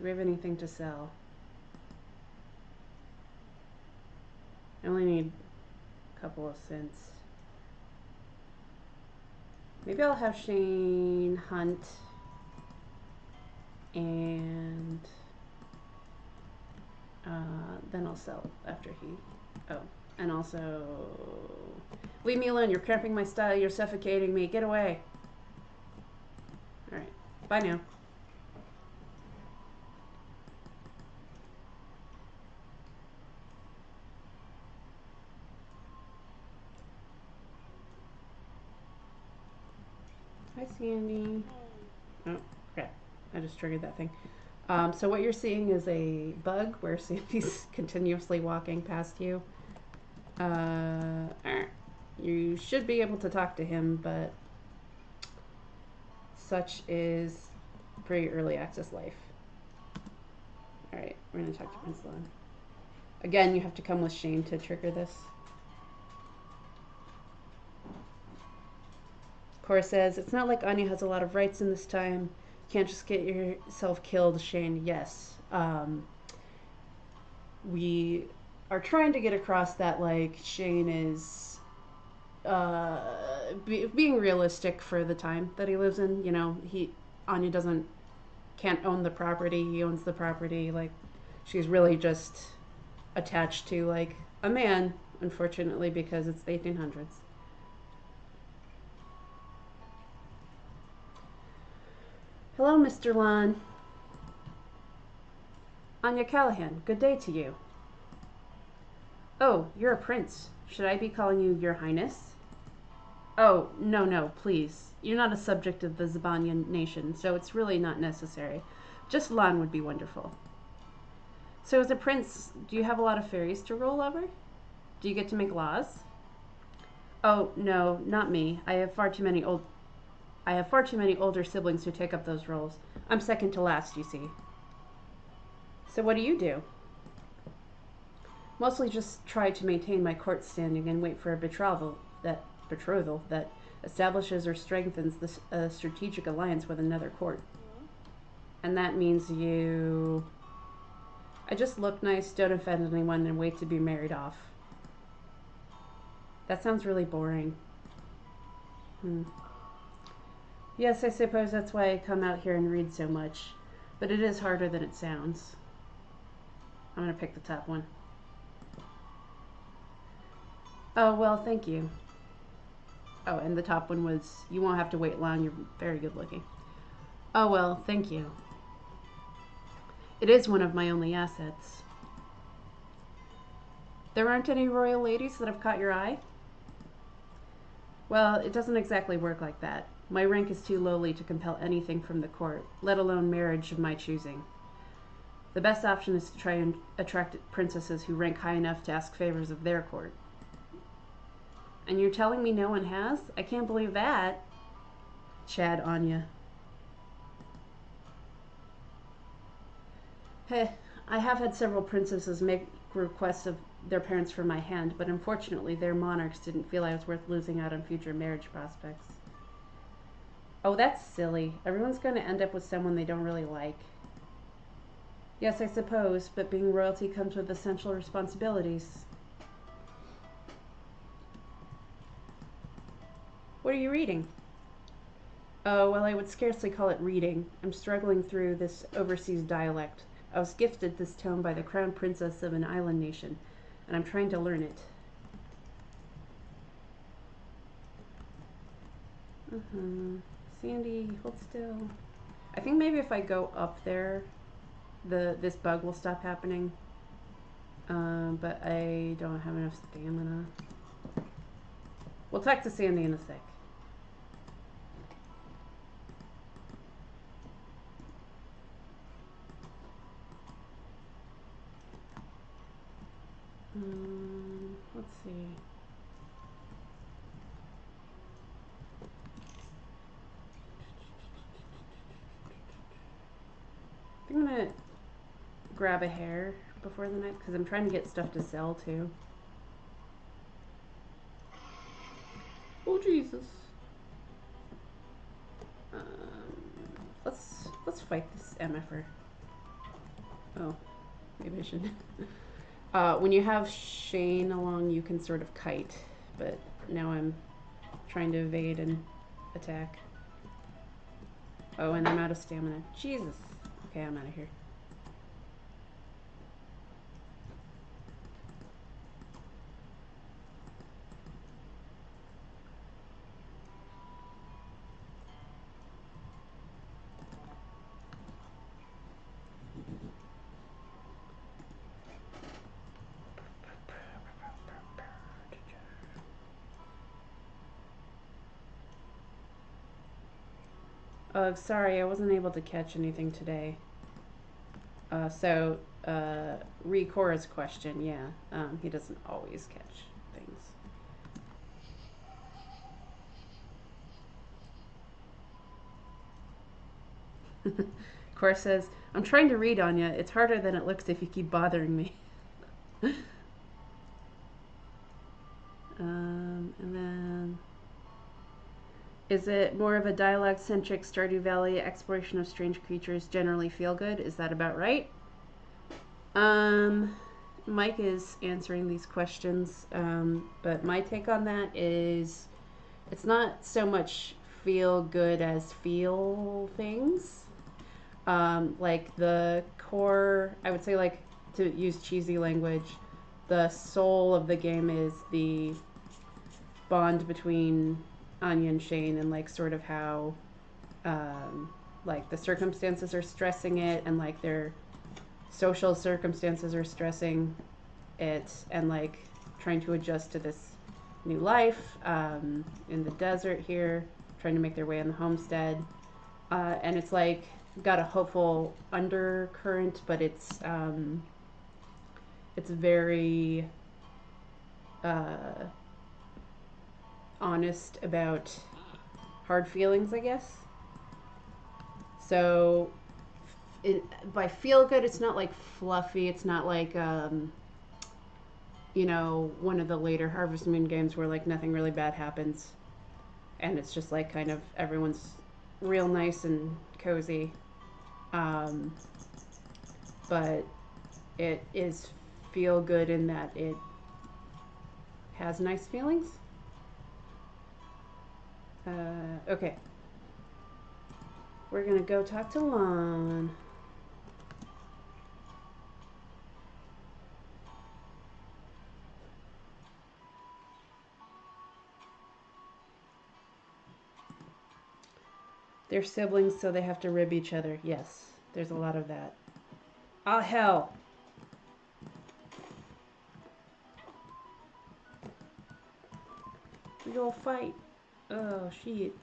we have anything to sell? I only need a couple of cents. Maybe I'll have Shane hunt and then I'll sell after he... Oh, and also... Leave me alone, you're cramping my style, you're suffocating me, get away. Alright, bye now. Hi, Sandy. Oh, crap. I just triggered that thing. So what you're seeing is a bug where Sandy's continuously walking past you. You should be able to talk to him, but such is pretty early access life. Alright, we're going to talk to Prince Lon. Again, you have to come with Shane to trigger this. Cora says, it's not like Anya has a lot of rights in this time. You can't just get yourself killed, Shane. Yes. We are trying to get across that, like, Shane is being realistic for the time that he lives in. You know, Anya can't own the property. He owns the property. Like, she's really just attached to, like, a man, unfortunately, because it's the 1800s. Hello, Mr. Lon. Anya Callahan, good day to you. Oh, you're a prince. Should I be calling you Your Highness? Oh, no, please. You're not a subject of the Zabanian nation, so it's really not necessary. Just Lon would be wonderful. So as a prince, do you have a lot of fairies to rule over? Do you get to make laws? Oh, no, not me. I have far too many older siblings who take up those roles. I'm second to last, you see. So what do you do? Mostly just try to maintain my court standing and wait for a betrothal that establishes or strengthens the strategic alliance with another court. And that means I just look nice, don't offend anyone, and wait to be married off. That sounds really boring. Yes, I suppose that's why I come out here and read so much. But it is harder than it sounds. I'm going to pick the top one. Oh, well, thank you. Oh, and the top one was, you won't have to wait long. You're very good looking. Oh, well, thank you. It is one of my only assets. There aren't any royal ladies that have caught your eye? Well, it doesn't exactly work like that. My rank is too lowly to compel anything from the court, let alone marriage of my choosing. The best option is to try and attract princesses who rank high enough to ask favors of their court. And you're telling me no one has? I can't believe that. Chad Anya. Hey, I have had several princesses make requests of their parents for my hand, but unfortunately their monarchs didn't feel I was worth losing out on future marriage prospects. Oh, that's silly. Everyone's going to end up with someone they don't really like. Yes, I suppose, but being royalty comes with essential responsibilities. What are you reading? Oh, well, I would scarcely call it reading. I'm struggling through this overseas dialect. I was gifted this tome by the crown princess of an island nation, and I'm trying to learn it. Sandy, hold still. I think maybe if I go up there, this bug will stop happening. But I don't have enough stamina. We'll talk to Sandy in a sec. Let's see. I think I'm gonna grab a hair before the night because I'm trying to get stuff to sell too. Oh Jesus! Let's fight this MFR. Oh, maybe I should. When you have Shane along, you can sort of kite, but now I'm trying to evade and attack. Oh, and I'm out of stamina. Jesus. Okay, I'm out of here. Sorry, I wasn't able to catch anything today. Re-Cora's question, yeah. He doesn't always catch things. Cora says, I'm trying to read Anya. It's harder than it looks if you keep bothering me. And then... Is it more of a dialogue-centric Stardew Valley exploration of strange creatures generally feel good? Is that about right? Mike is answering these questions, but my take on that is it's not so much feel good as feel things. Like the core, I would say, like, to use cheesy language, the soul of the game is the bond between Anya and Shane, and like sort of how like the circumstances are stressing it, and like their social circumstances are stressing it, and like trying to adjust to this new life in the desert here, trying to make their way on the homestead. And it's like got a hopeful undercurrent, but it's very honest about hard feelings, I guess. So by feel good, it's not like fluffy. It's not like one of the later Harvest Moon games where like nothing really bad happens, and it's just like kind of everyone's real nice and cozy. Um, but it is feel good in that it has nice feelings. Okay. We're gonna go talk to Lon. They're siblings, so they have to rib each other. Yes, there's a lot of that. Oh, hell. We all fight. Oh, shit.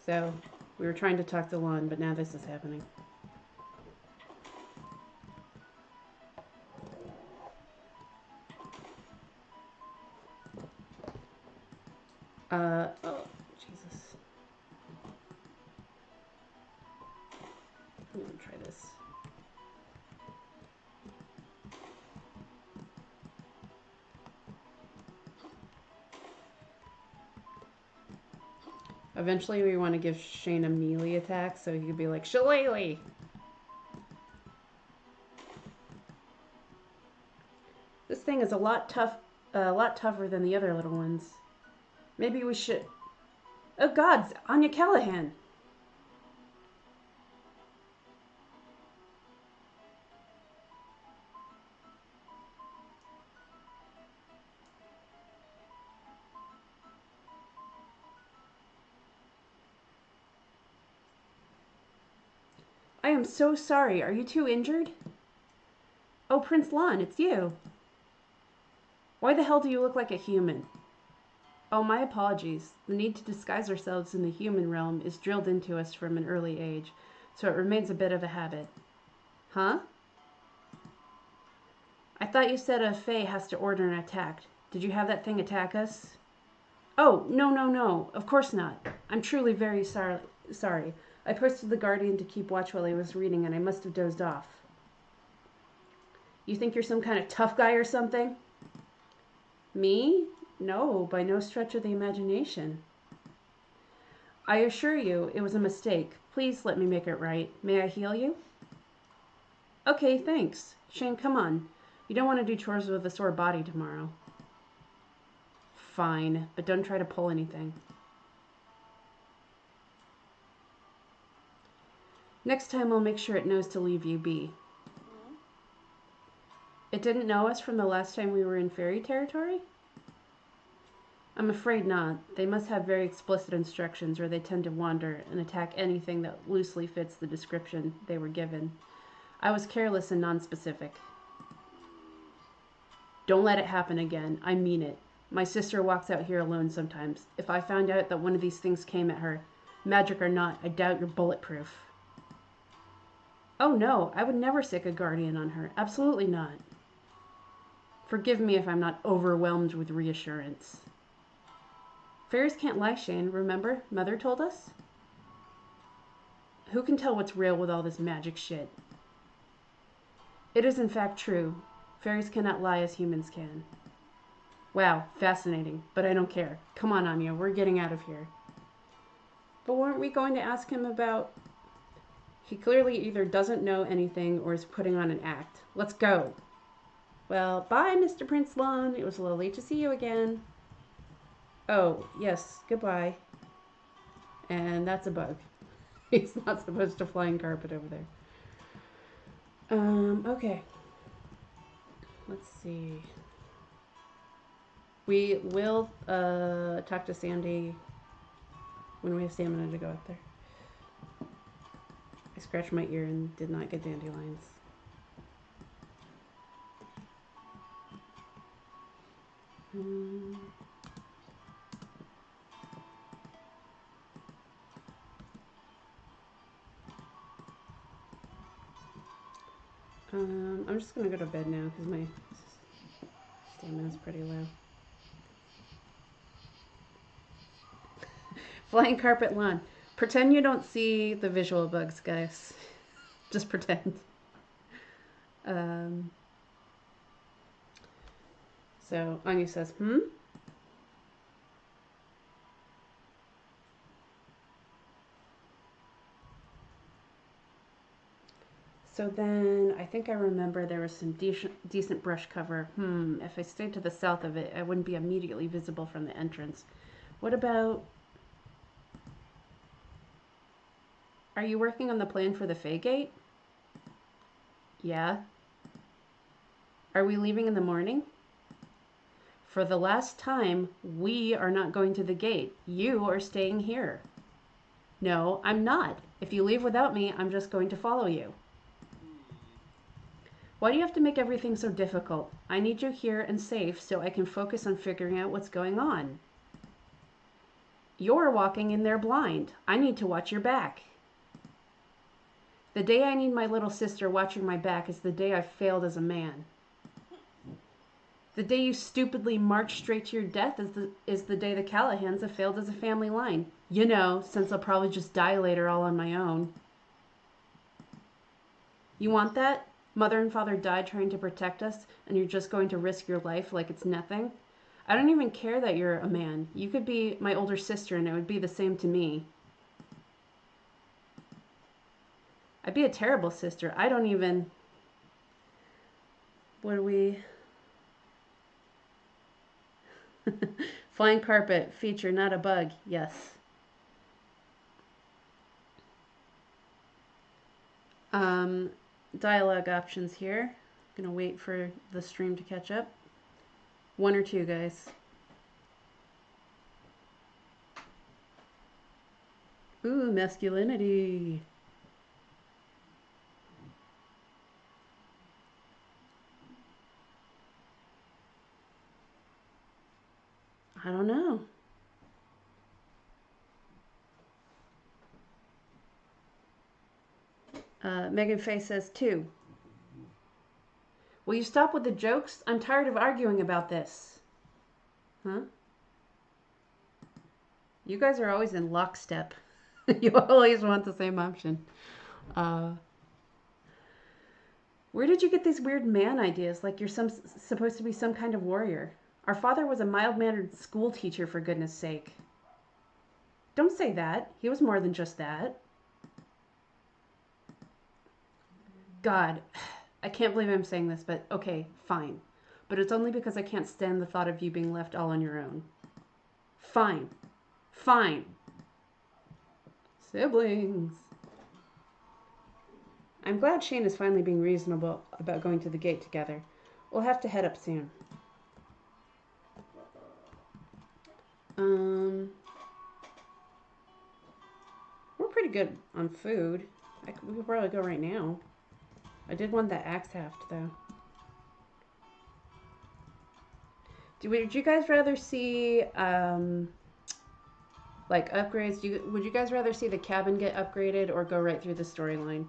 So, we were trying to talk to Lon, but now this is happening. Oh, Jesus. I'm gonna try this. Eventually, we want to give Shane a melee attack so he could be like, Shillelagh! This thing is a lot tougher than the other little ones. Maybe we should. Oh gods, Anya Callahan. I am so sorry. Are you too injured? Oh, Prince Lon, it's you. Why the hell do you look like a human? Oh, my apologies. The need to disguise ourselves in the human realm is drilled into us from an early age, so it remains a bit of a habit. Huh? I thought you said a Fae has to order an attack. Did you have that thing attack us? Oh, no. Of course not. I'm truly very sorry. I posted the Guardian to keep watch while I was reading, and I must have dozed off. You think you're some kind of tough guy or something? Me? No, by no stretch of the imagination. I assure you, it was a mistake. Please let me make it right. May I heal you? Okay, thanks. Shane, come on. You don't want to do chores with a sore body tomorrow. Fine, but don't try to pull anything. Next time I'll make sure it knows to leave you be. It didn't know us from the last time we were in fairy territory? I'm afraid not. They must have very explicit instructions, or they tend to wander and attack anything that loosely fits the description they were given. I was careless and nonspecific. Don't let it happen again. I mean it. My sister walks out here alone sometimes. If I found out that one of these things came at her, magic or not, I doubt you're bulletproof. Oh no, I would never sick a guardian on her. Absolutely not. Forgive me if I'm not overwhelmed with reassurance. Fairies can't lie, Shane. Remember? Mother told us? Who can tell what's real with all this magic shit? It is in fact true. Fairies cannot lie as humans can. Wow, fascinating. But I don't care. Come on, Anya. We're getting out of here. But weren't we going to ask him about... He clearly either doesn't know anything or is putting on an act. Let's go. Well, bye, Mr. Prince Lon. It was lovely to see you again. Oh, yes, goodbye. And that's a bug. He's not supposed to flying carpet over there. Okay. Let's see. We will talk to Sandy when we have stamina to go up there. I scratched my ear and did not get dandelions. I'm just gonna go to bed now because my stamina's pretty low. Flying carpet lawn. Pretend you don't see the visual bugs, guys. Just pretend. So Anya says, So then I think I remember there was some decent brush cover. If I stayed to the south of it, I wouldn't be immediately visible from the entrance. What about... Are you working on the plan for the Fae Gate? Yeah. Are we leaving in the morning? For the last time, we are not going to the gate. You are staying here. No, I'm not. If you leave without me, I'm just going to follow you. Why do you have to make everything so difficult? I need you here and safe so I can focus on figuring out what's going on. You're walking in there blind. I need to watch your back. The day I need my little sister watching my back is the day I've failed as a man. The day you stupidly march straight to your death is the day the Callahans have failed as a family line. You know, since I'll probably just die later all on my own. You want that? Mother and father died trying to protect us, and you're just going to risk your life like it's nothing? I don't even care that you're a man. You could be my older sister, and it would be the same to me. I'd be a terrible sister. I don't even... What do we... Flying carpet, feature, not a bug. Yes. Dialogue options here. Gonna wait for the stream to catch up. 1 or 2, guys. Ooh, masculinity. I don't know. Megan Faye says 2. Will you stop with the jokes? I'm tired of arguing about this. Huh? You guys are always in lockstep. You always want the same option. Where did you get these weird man ideas? Like you're supposed to be some kind of warrior. Our father was a mild-mannered school teacher, for goodness sake. Don't say that. He was more than just that. God, I can't believe I'm saying this, but okay, fine. But it's only because I can't stand the thought of you being left all on your own. Fine. Fine. Siblings. I'm glad Shane is finally being reasonable about going to the gate together. We'll have to head up soon. We're pretty good on food. We could probably go right now. I did want that axe haft, though. Would you guys rather see, like, upgrades? Would you guys rather see the cabin get upgraded or go right through the storyline?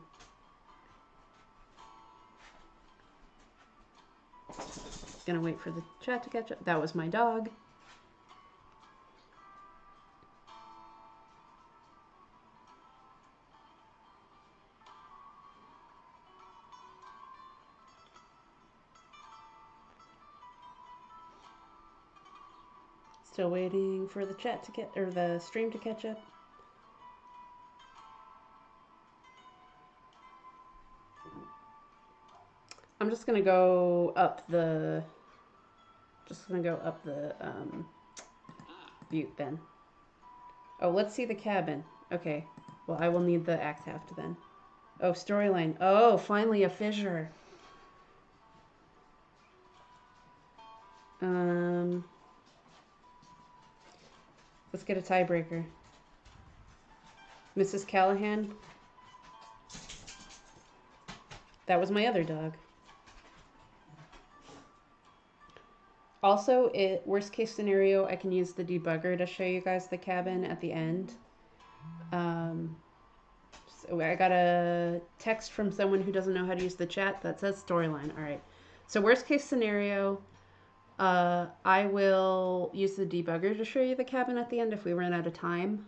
Gonna wait for the chat to catch up. That was my dog. Still waiting for the chat to the stream to catch up. I'm just gonna go up the. Butte then. Oh, let's see the cabin. Okay. Well, I will need the axe haft then. Oh, storyline. Oh, finally a fissure. Let's get a tiebreaker. Mrs. Callahan. That was my other dog. Also, worst case scenario, I can use the debugger to show you guys the cabin at the end. So I got a text from someone who doesn't know how to use the chat that says storyline. All right. So worst case scenario, I will use the debugger to show you the cabin at the end if we run out of time,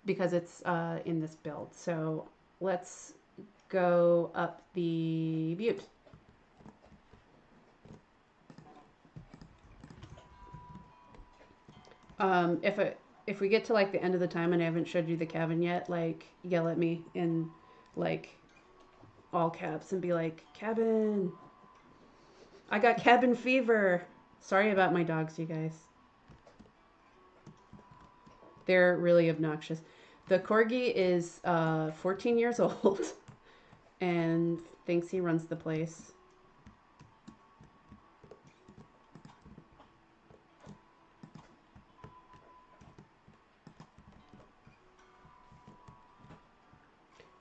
because it's in this build. So let's go up the butte. If we get to like the end of the time and I haven't showed you the cabin yet, like yell at me in like all caps and be like, cabin. I got cabin fever. Sorry about my dogs, you guys. They're really obnoxious. The corgi is 14 years old and thinks he runs the place.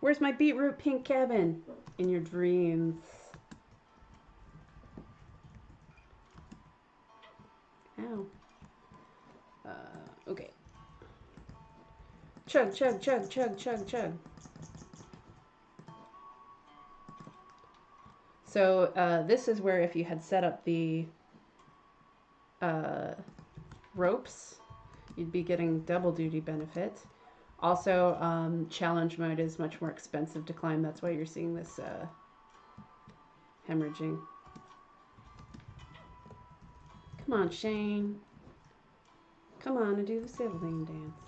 Where's my beetroot pink cabin? In your dreams. Ow. Okay. Chug, chug, chug, chug, chug, chug. So this is where if you had set up the ropes, you'd be getting double duty benefit. Also, challenge mode is much more expensive to climb. That's why you're seeing this hemorrhaging. Come on, Shane. Come on and do the sibling dance.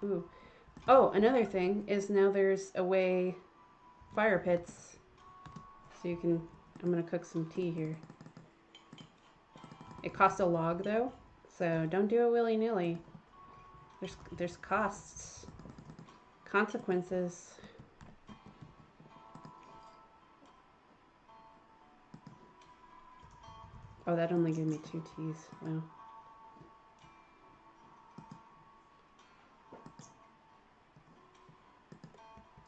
Ooh. Oh, another thing is now there's a way fire pits. So you can, I'm going to cook some tea here. It costs a log though, so don't do it willy-nilly. There's costs, consequences. Oh, that only gave me 2 teas. Wow.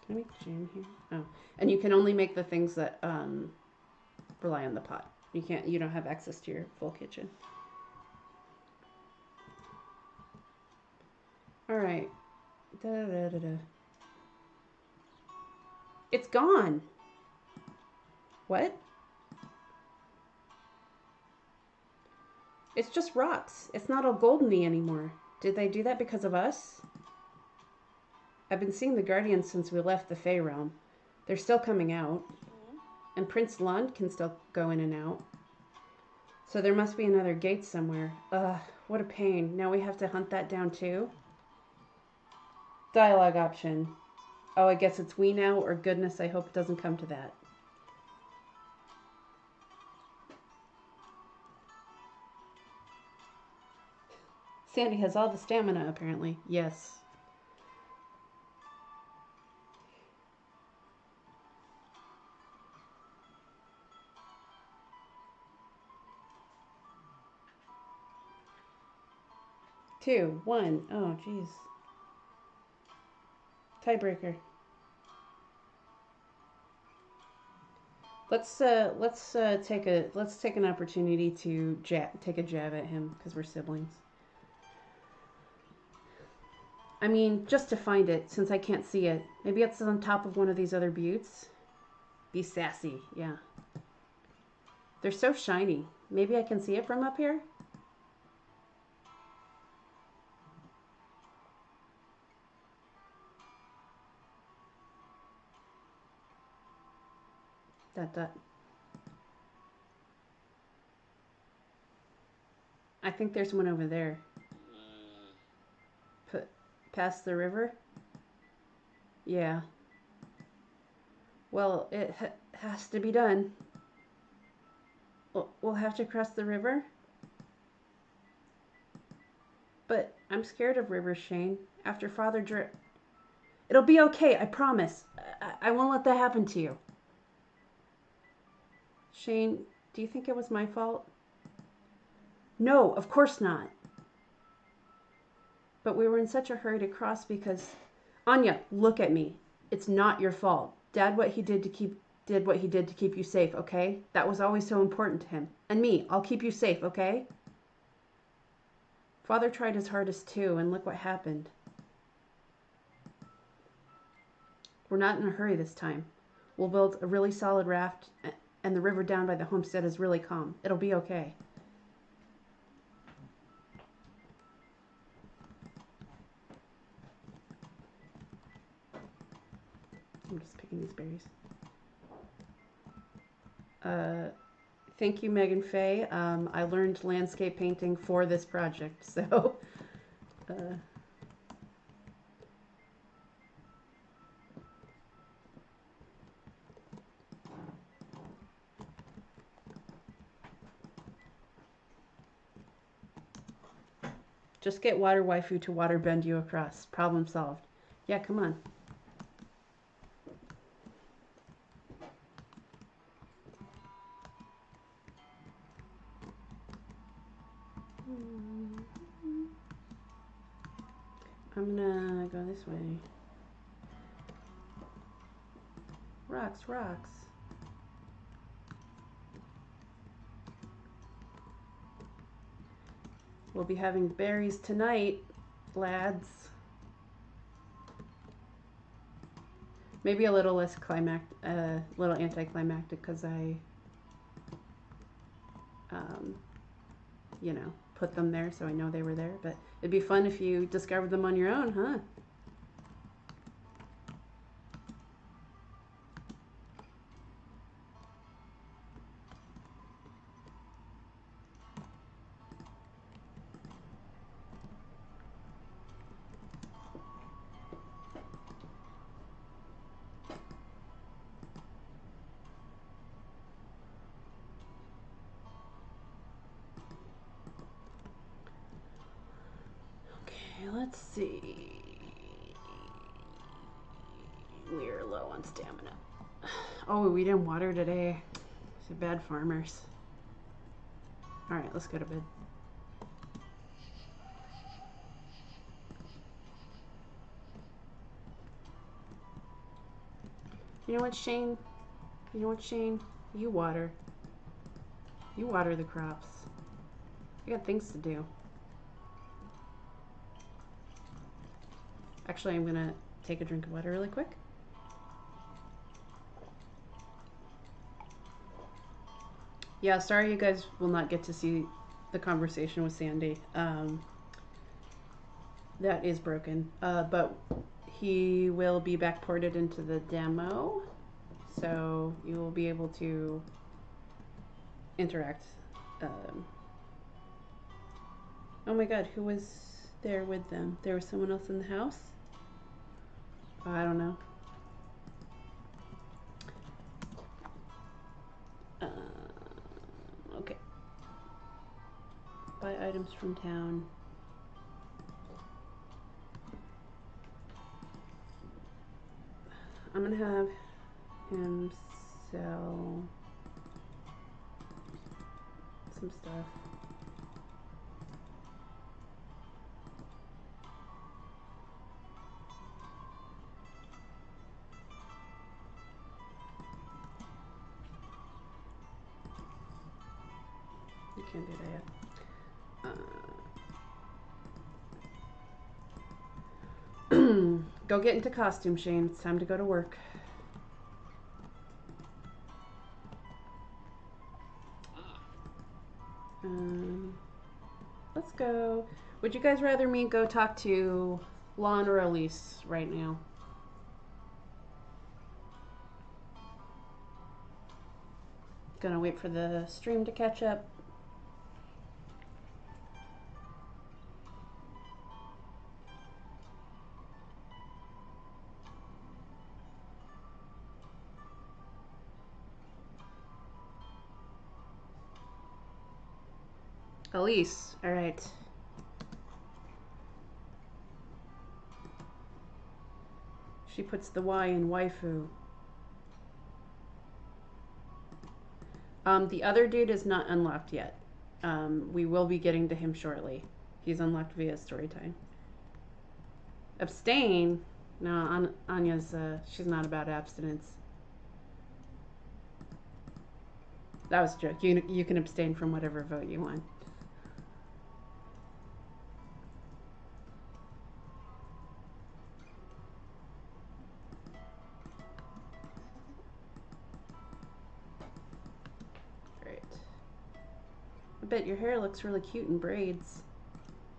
Can I make jam here? Oh, and you can only make the things that rely on the pot. You don't have access to your full kitchen. All right. It's gone. What? It's just rocks. It's not all goldeny anymore. Did they do that because of us? I've been seeing the Guardians since we left the Fey realm. They're still coming out. And Prince Lund can still go in and out. So there must be another gate somewhere. Ugh, what a pain. Now we have to hunt that down too? Dialogue option. Oh, I guess it's we now, or goodness, I hope it doesn't come to that. Sandy has all the stamina, apparently. Yes. Two, one. Oh, jeez. Tiebreaker. Let's take an opportunity to take a jab at him because we're siblings. I mean, just to find it, since I can't see it. Maybe it's on top of one of these other buttes. Be sassy, yeah. They're so shiny. Maybe I can see it from up here? Dot. I think there's one over there. Past the river? Yeah. Well, it has to be done. We'll have to cross the river? But I'm scared of rivers, Shane. After Father It'll be okay, I promise. I won't let that happen to you. Shane, do you think it was my fault? No, of course not. But we were in such a hurry to cross because... Anya, look at me. It's not your fault. Dad, what he did what he did to keep you safe, okay? That was always so important to him. And me, I'll keep you safe, okay? Father tried his hardest too, and look what happened. We're not in a hurry this time. We'll build a really solid raft, and the river down by the homestead is really calm. It'll be okay. I'm just picking these berries. Thank you, Megan Faye. I learned landscape painting for this project, so... Just get water waifu to water bend you across. Problem solved. Yeah, come on. I'm gonna go this way. Rocks, rocks. We'll be having berries tonight, lads. Maybe a little less little anticlimactic because I, you know, put them there so I know they were there. But it'd be fun if you discovered them on your own, huh? Okay, let's see. We're low on stamina. Oh, we didn't water today. So bad farmers. All right, let's go to bed. You know what, Shane? You know what, Shane? You water. You water the crops. You got things to do. Actually, I'm gonna take a drink of water really quick. Yeah, sorry you guys will not get to see the conversation with Sandy. That is broken. But he will be backported into the demo, so you will be able to interact. Oh my god, who was there with them? There was someone else in the house? Oh, I don't know. Okay. Buy items from town. I'm gonna have him sell some stuff. You can't do that yet. Go get into costume, Shane. It's time to go to work. Let's go. Would you guys rather me go talk to Lon or Elise right now? Gonna wait for the stream to catch up. Elise, all right. She puts the Y in waifu. The other dude is not unlocked yet. We will be getting to him shortly. He's unlocked via story time. Abstain? No, Anya's, she's not about abstinence. That was a joke. You can abstain from whatever vote you want. Great. I bet your hair looks really cute in braids.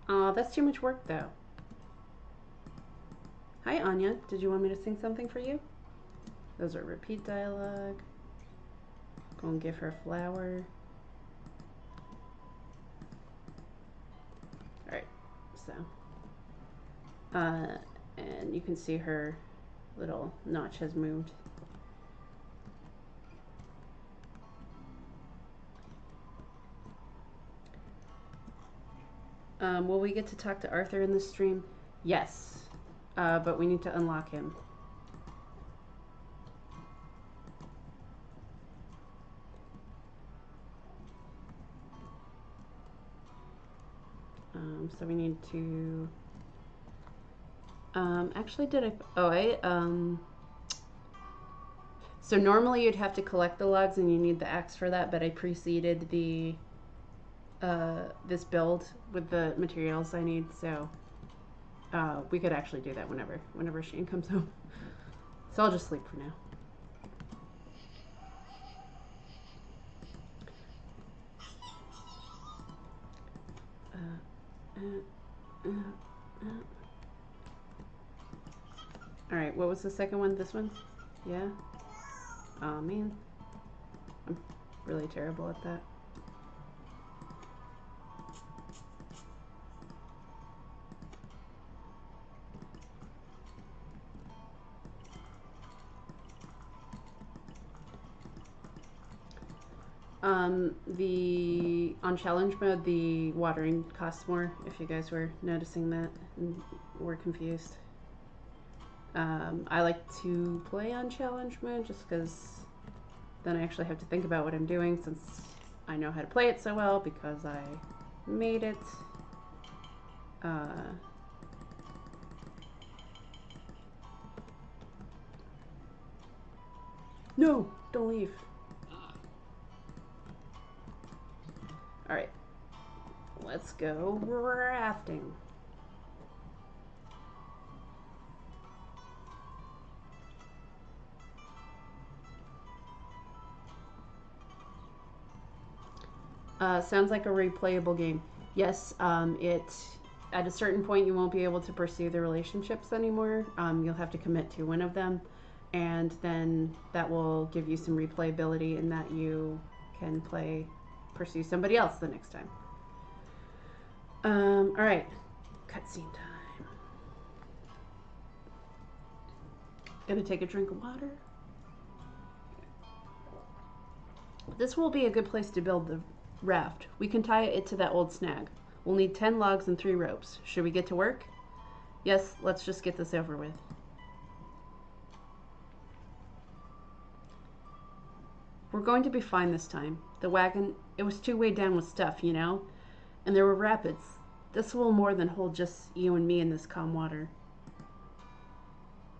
Aw, that's too much work, though. Hi, Anya. Did you want me to sing something for you? Those are repeat dialogue. Go and give her a flower. Alright, so. And you can see her little notch has moved. Will we get to talk to Arthur in the stream? Yes, but we need to unlock him. So we need to Actually, did I? Oh, so normally you'd have to collect the logs and you need the axe for that, but I preceded this build with the materials I need, so we could actually do that whenever Shane comes home. So I'll just sleep for now. All right, what was the second one? This one? Yeah. Oh man, I'm really terrible at that. The on challenge mode, the watering costs more. If you guys were noticing that and were confused, I like to play on challenge mode just because then I actually have to think about what I'm doing since I know how to play it so well because I made it. No, don't leave. All right, let's go rafting. Sounds like a replayable game. Yes, it at a certain point you won't be able to pursue the relationships anymore. You'll have to commit to one of them, and then that will give you some replayability in that you can pursue somebody else the next time. All right, cutscene time. Gonna take a drink of water. This will be a good place to build the raft. We can tie it to that old snag. We'll need 10 logs and 3 ropes. Should we get to work? Yes, let's just get this over with. We're going to be fine this time. The wagon, it was too weighed down with stuff, you know? And there were rapids. This will more than hold just you and me in this calm water.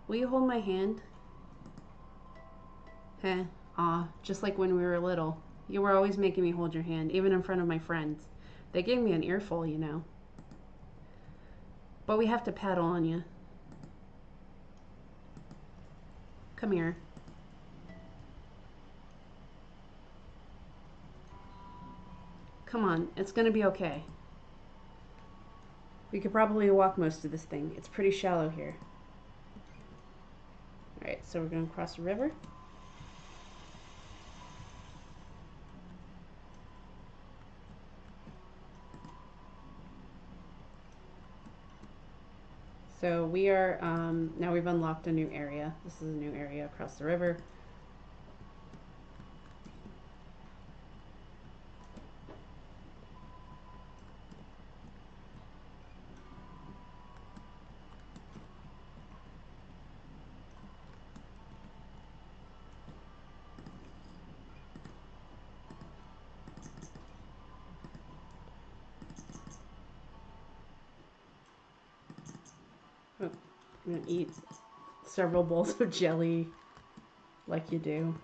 Will you hold my hand? Heh, aw, just like when we were little. You were always making me hold your hand, even in front of my friends. They gave me an earful, you know. But we have to paddle on you. Come here. Come on, it's gonna be okay. We could probably walk most of this thing. It's pretty shallow here. Alright, so we're gonna cross the river. So we are, now we've unlocked a new area. This is a new area across the river. Oh, I'm gonna eat several bowls of jelly like you do.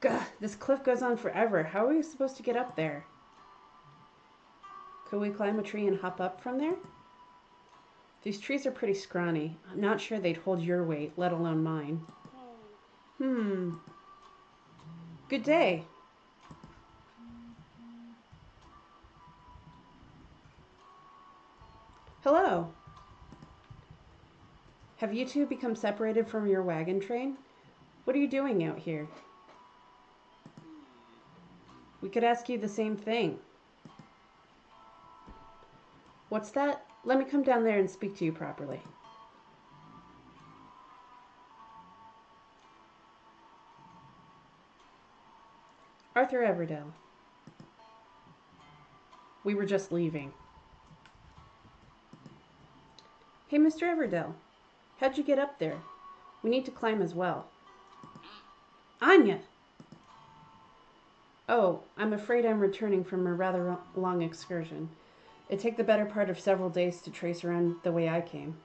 Gah, this cliff goes on forever. How are we supposed to get up there? Could we climb a tree and hop up from there? These trees are pretty scrawny. I'm not sure they'd hold your weight, let alone mine. Good day. Hello. Have you two become separated from your wagon train? What are you doing out here? We could ask you the same thing. What's that? Let me come down there and speak to you properly. Arthur Everdell. We were just leaving. Hey, Mr. Everdell. How'd you get up there? We need to climb as well. Anya! Oh, I'm afraid I'm returning from a rather long excursion. It'd take the better part of several days to trace around the way I came.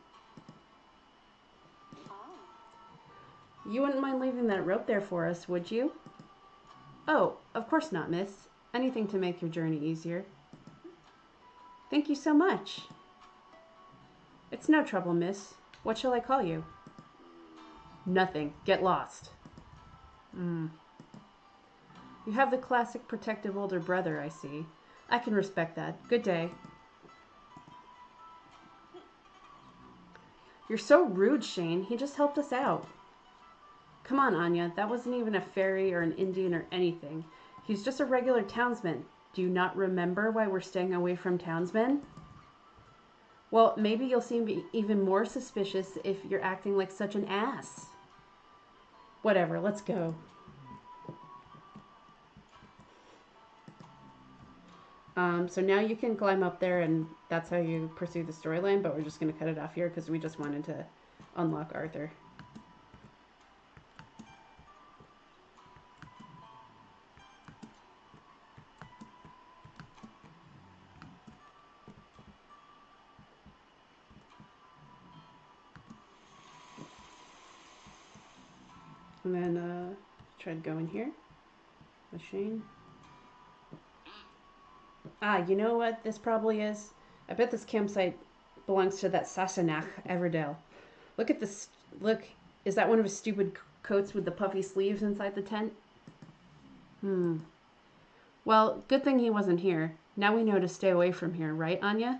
You wouldn't mind leaving that rope there for us, would you? Oh, of course not, miss. Anything to make your journey easier. Thank you so much. It's no trouble, miss. What shall I call you? Nothing. Get lost. You have the classic protective older brother, I see. I can respect that. Good day. You're so rude, Shane. He just helped us out. Come on, Anya. That wasn't even a fairy or an Indian or anything. He's just a regular townsman. Do you not remember why we're staying away from townsmen? Well, maybe you'll seem even more suspicious if you're acting like such an ass. Whatever, let's go. So now you can climb up there, and that's how you pursue the storyline, but we're just going to cut it off here because we just wanted to unlock Arthur. And then try to go in here with Shane. Ah, you know what this probably is? I bet this campsite belongs to that Sassenach Everdell. Look at this. Look, is that one of his stupid coats with the puffy sleeves inside the tent? Well, good thing he wasn't here. Now we know to stay away from here, right, Anya?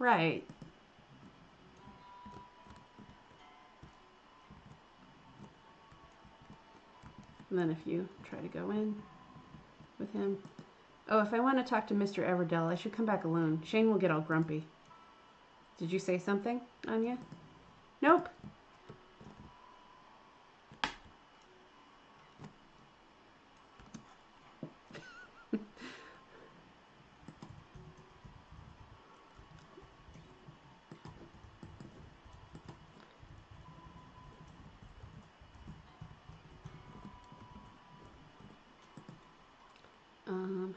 Right. And then if you try to go in with him. Oh, if I want to talk to Mr. Everdell, I should come back alone. Shane will get all grumpy. Did you say something, Anya? Nope.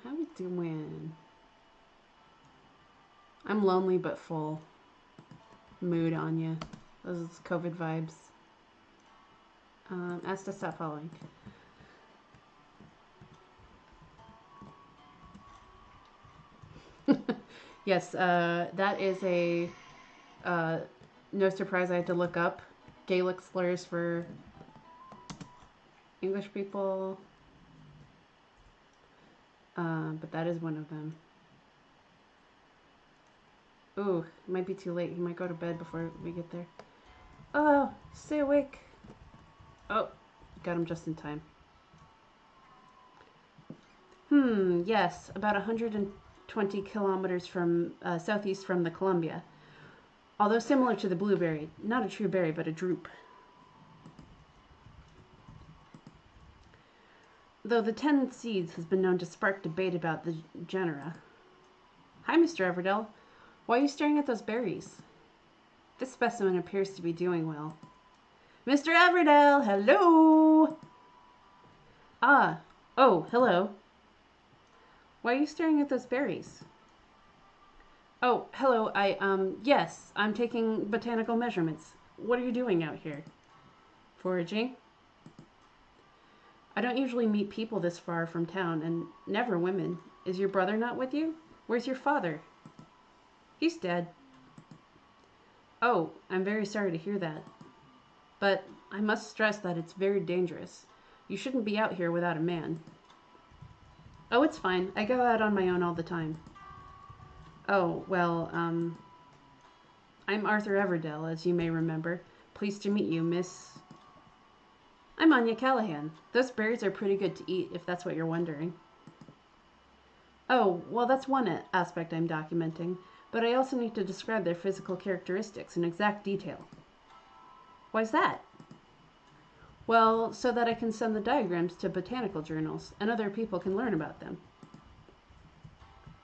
How we doing? I'm lonely but full. Mood, Anya. Those COVID vibes. Ask to stop following. Yes, that is a no surprise I had to look up Gaelic slurs for English people. But that is one of them. Ooh, it might be too late. He might go to bed before we get there. Oh, stay awake. Oh, got him just in time. Yes, about 120 kilometers from southeast from the Columbia. Although similar to the blueberry, not a true berry, but a drupe. Though the 10 seeds has been known to spark debate about the genera. Hi, Mr. Everdell. Why are you staring at those berries? This specimen appears to be doing well. Mr. Everdell, hello! Ah, oh, hello. Why are you staring at those berries? Oh, hello, yes, I'm taking botanical measurements. What are you doing out here? Foraging? I don't usually meet people this far from town, and never women. Is your brother not with you? Where's your father? He's dead. Oh, I'm very sorry to hear that. But I must stress that it's very dangerous. You shouldn't be out here without a man. Oh, it's fine. I go out on my own all the time. Oh, well, I'm Arthur Everdell, as you may remember. Pleased to meet you, Miss... I'm Anya Callahan. Those berries are pretty good to eat, if that's what you're wondering. Oh, well, that's one aspect I'm documenting, but I also need to describe their physical characteristics in exact detail. Why's that? Well, so that I can send the diagrams to botanical journals, and other people can learn about them.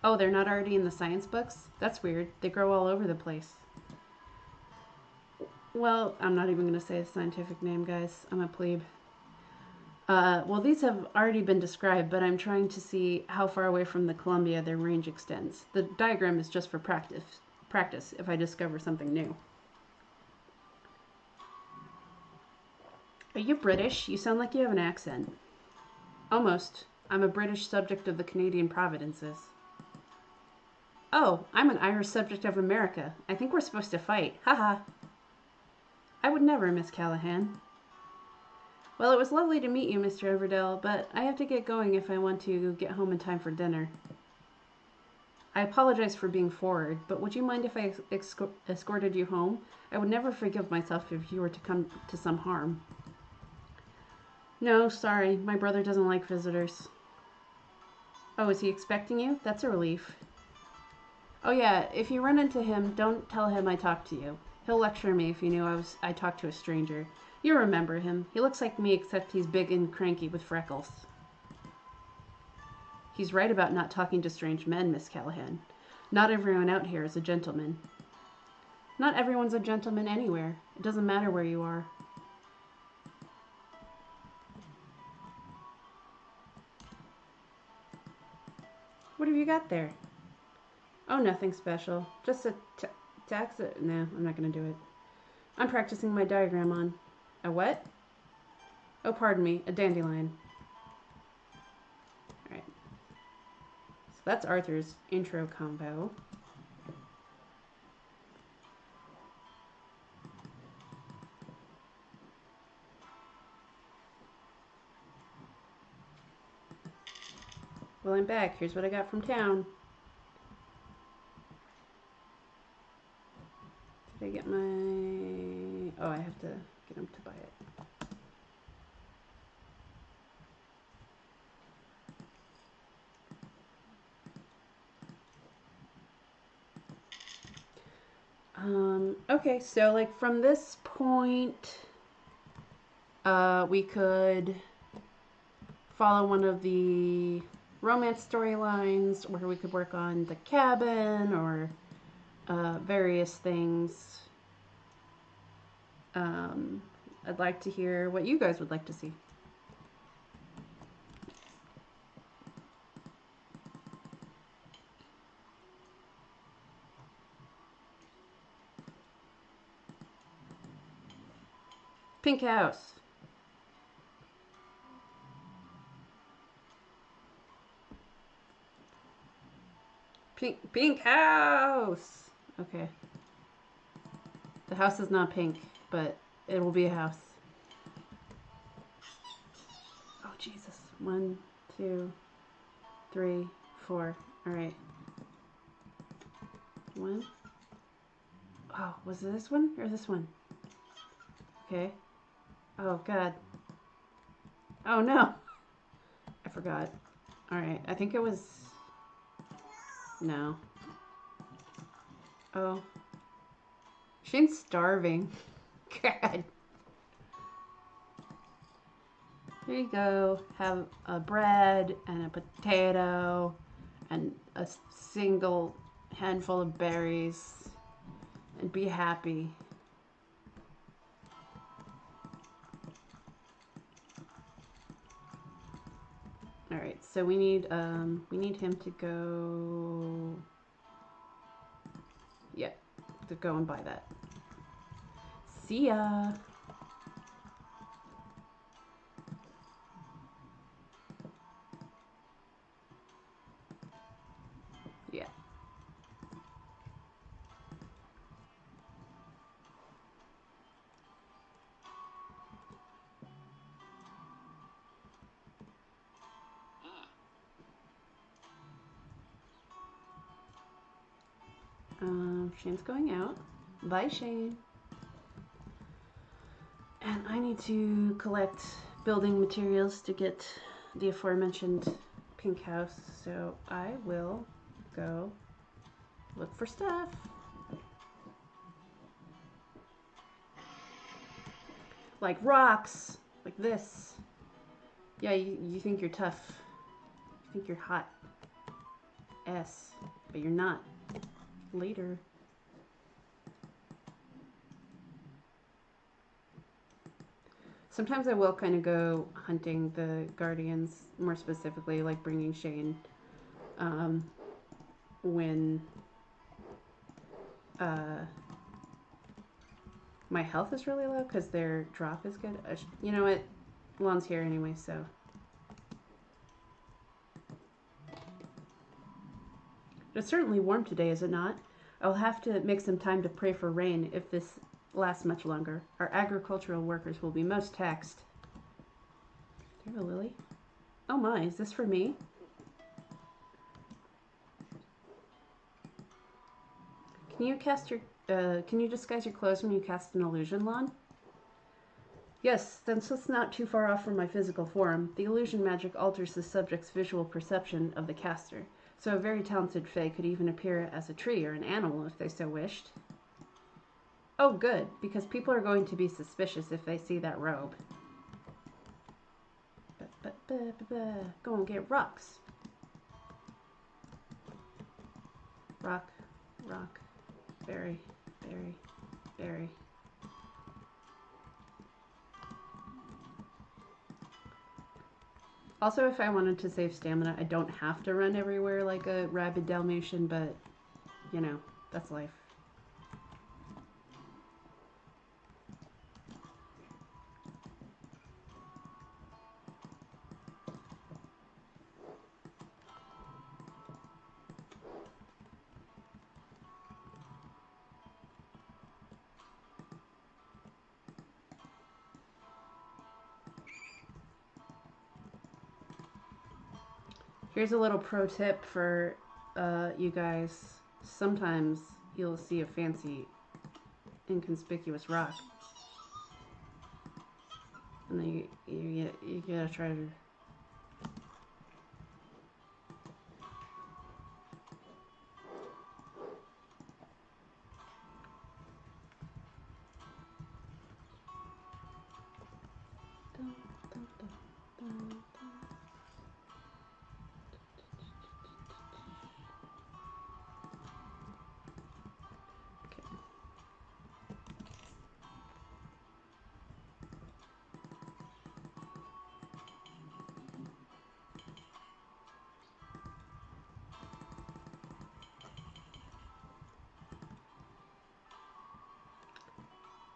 Oh, they're not already in the science books? That's weird. They grow all over the place. Well, I'm not even going to say the scientific name, guys. I'm a plebe. Well, these have already been described, but I'm trying to see how far away from the Columbia their range extends. The diagram is just for practice if I discover something new. Are you British? You sound like you have an accent. Almost. I'm a British subject of the Canadian Providences. Oh, I'm an Irish subject of America. I think we're supposed to fight. Haha. I would never, Miss Callahan. Well, it was lovely to meet you, Mr. Everdell, but I have to get going if I want to get home in time for dinner. I apologize for being forward, but would you mind if I escorted you home? I would never forgive myself if you were to come to some harm. No, sorry. My brother doesn't like visitors. Oh, is he expecting you? That's a relief. Oh yeah, if you run into him, don't tell him I talked to you. He'll lecture me if he knew I talked to a stranger. You remember him. He looks like me, except he's big and cranky with freckles. He's right about not talking to strange men, Miss Callahan. Not everyone out here is a gentleman. Not everyone's a gentleman anywhere. It doesn't matter where you are. What have you got there? Oh, nothing special. Just a tax. No, I'm not going to do it. I'm practicing my diagram on. A what? Oh, pardon me. A dandelion. Alright. So that's Arthur's intro combo. Well, I'm back. Here's what I got from town. Did I get my... Oh, I have to get him to buy it. Okay, so like from this point, we could follow one of the romance storylines where we could work on the cabin or various things. I'd like to hear what you guys would like to see. Pink house. Pink house. Okay. The house is not pink, but it will be a house. Oh Jesus! 1, 2, 3, 4. All right. 1. Oh, was it this one or this one? Okay. Oh God. Oh no. I forgot. All right. I think it was. No. Oh. Shane's starving. God. Here you go. Have a bread and a potato and a single handful of berries and be happy. All right. So we need him to go. Yeah, to go and buy that. See ya. Yeah. Shane's going out. Bye, Shane. And I need to collect building materials to get the aforementioned pink house. So I will go look for stuff. Like rocks. Like this. Yeah, you think you're tough. You think you're hot. S. But you're not. Later. Sometimes I will kind of go hunting the guardians more specifically, like bringing Shane um, when my health is really low because their drop is good. You know what? Lon's here anyway, so. It's certainly warm today, is it not? I'll have to make some time to pray for rain if this lasts much longer. Our agricultural workers will be most taxed. Do you have a lily? Oh my, is this for me? Can you cast your can you disguise your clothes when you cast an illusion, Lon? Yes, since it's not too far off from my physical form, the illusion magic alters the subject's visual perception of the caster. So a very talented fae could even appear as a tree or an animal if they so wished. Oh, good, because people are going to be suspicious if they see that robe. Go and get rocks. Rock, rock, berry, berry, berry. Also, if I wanted to save stamina, I don't have to run everywhere like a rabid Dalmatian, but, you know, that's life. Here's a little pro tip for you guys. Sometimes you'll see a fancy, inconspicuous rock. And then you gotta try to...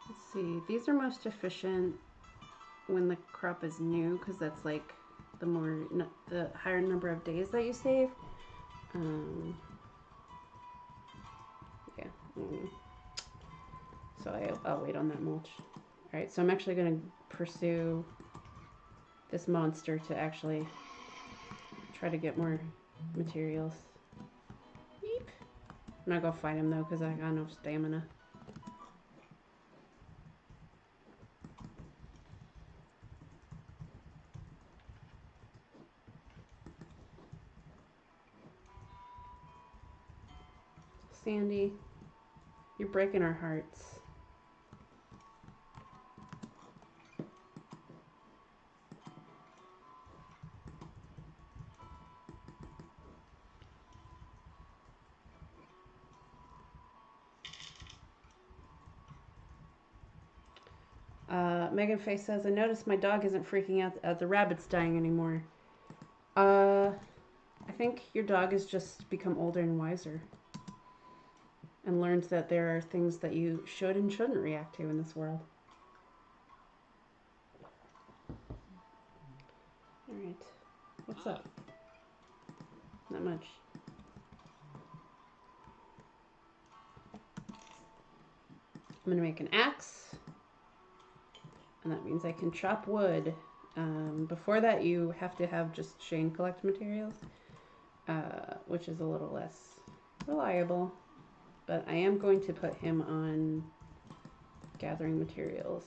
Let's see, these are most efficient when the crop is new because that's like the higher number of days that you save. Yeah. So I'll wait on that mulch. All right, so I'm actually going to pursue this monster to actually try to get more materials. Yeep. I'm not going to fight him though because I got no stamina. Sandy, you're breaking our hearts. Megan Faye says, I noticed my dog isn't freaking out at the rabbits dying anymore. I think your dog has just become older and wiser. And learned that there are things that you should and shouldn't react to in this world. Alright. What's up? Not much. I'm going to make an axe. And that means I can chop wood. Before that, you have to have just Shane collect materials, which is a little less reliable. But I am going to put him on gathering materials.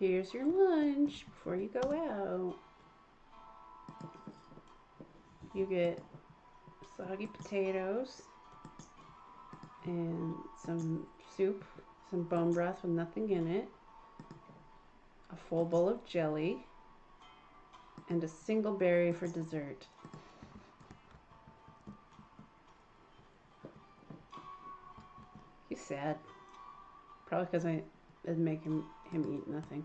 Here's your lunch before you go out. You get soggy potatoes and some soup, some bone broth with nothing in it, a full bowl of jelly, and a single berry for dessert. He's sad. Probably because I didn't make him eat nothing.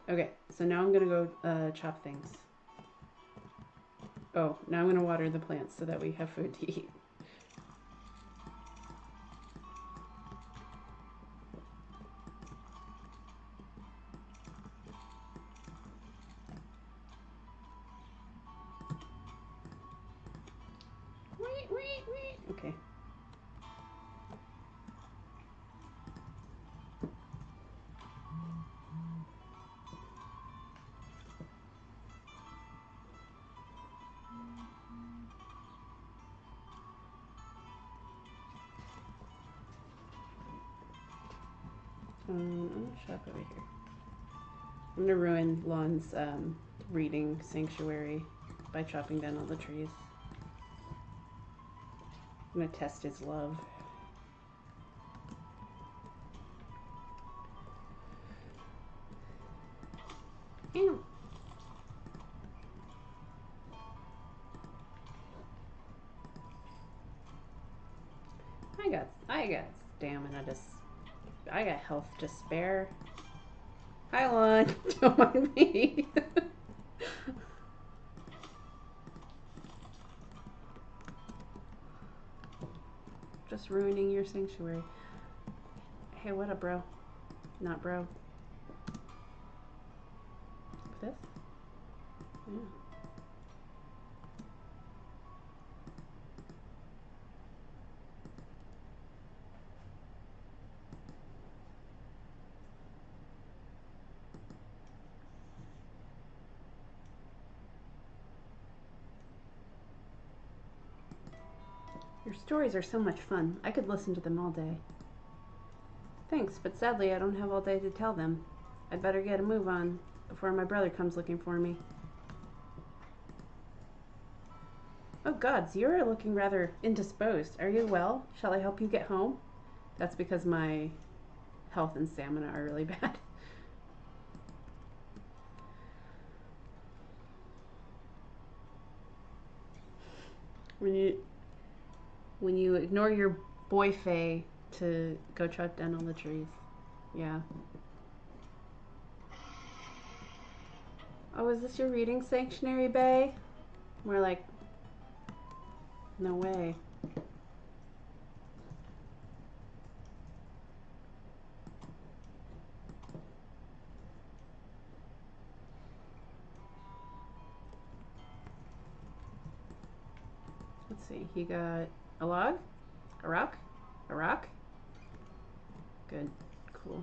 Okay, so now I'm gonna go chop things. Oh, now I'm gonna water the plants so that we have food to eat. Okay. I'm gonna shop over here. I'm gonna ruin Lon's reading sanctuary by chopping down all the trees. I'm gonna test his love. Ew. I got stamina to. I got health to spare. Hi, Lon. Don't mind me. Just ruining your sanctuary. Hey, what up, bro? Not bro. This? Yeah. Your stories are so much fun. I could listen to them all day. Thanks, but sadly I don't have all day to tell them. I'd better get a move on before my brother comes looking for me. Oh gods, you're looking rather indisposed. Are you well? Shall I help you get home? That's because my health and stamina are really bad. When you ignore your boy Faye to go chop down all the trees. Yeah. Oh, is this your reading sanctuary, Bae? We're like, no way. Let's see, he got a log? A rock? A rock? Good. Cool.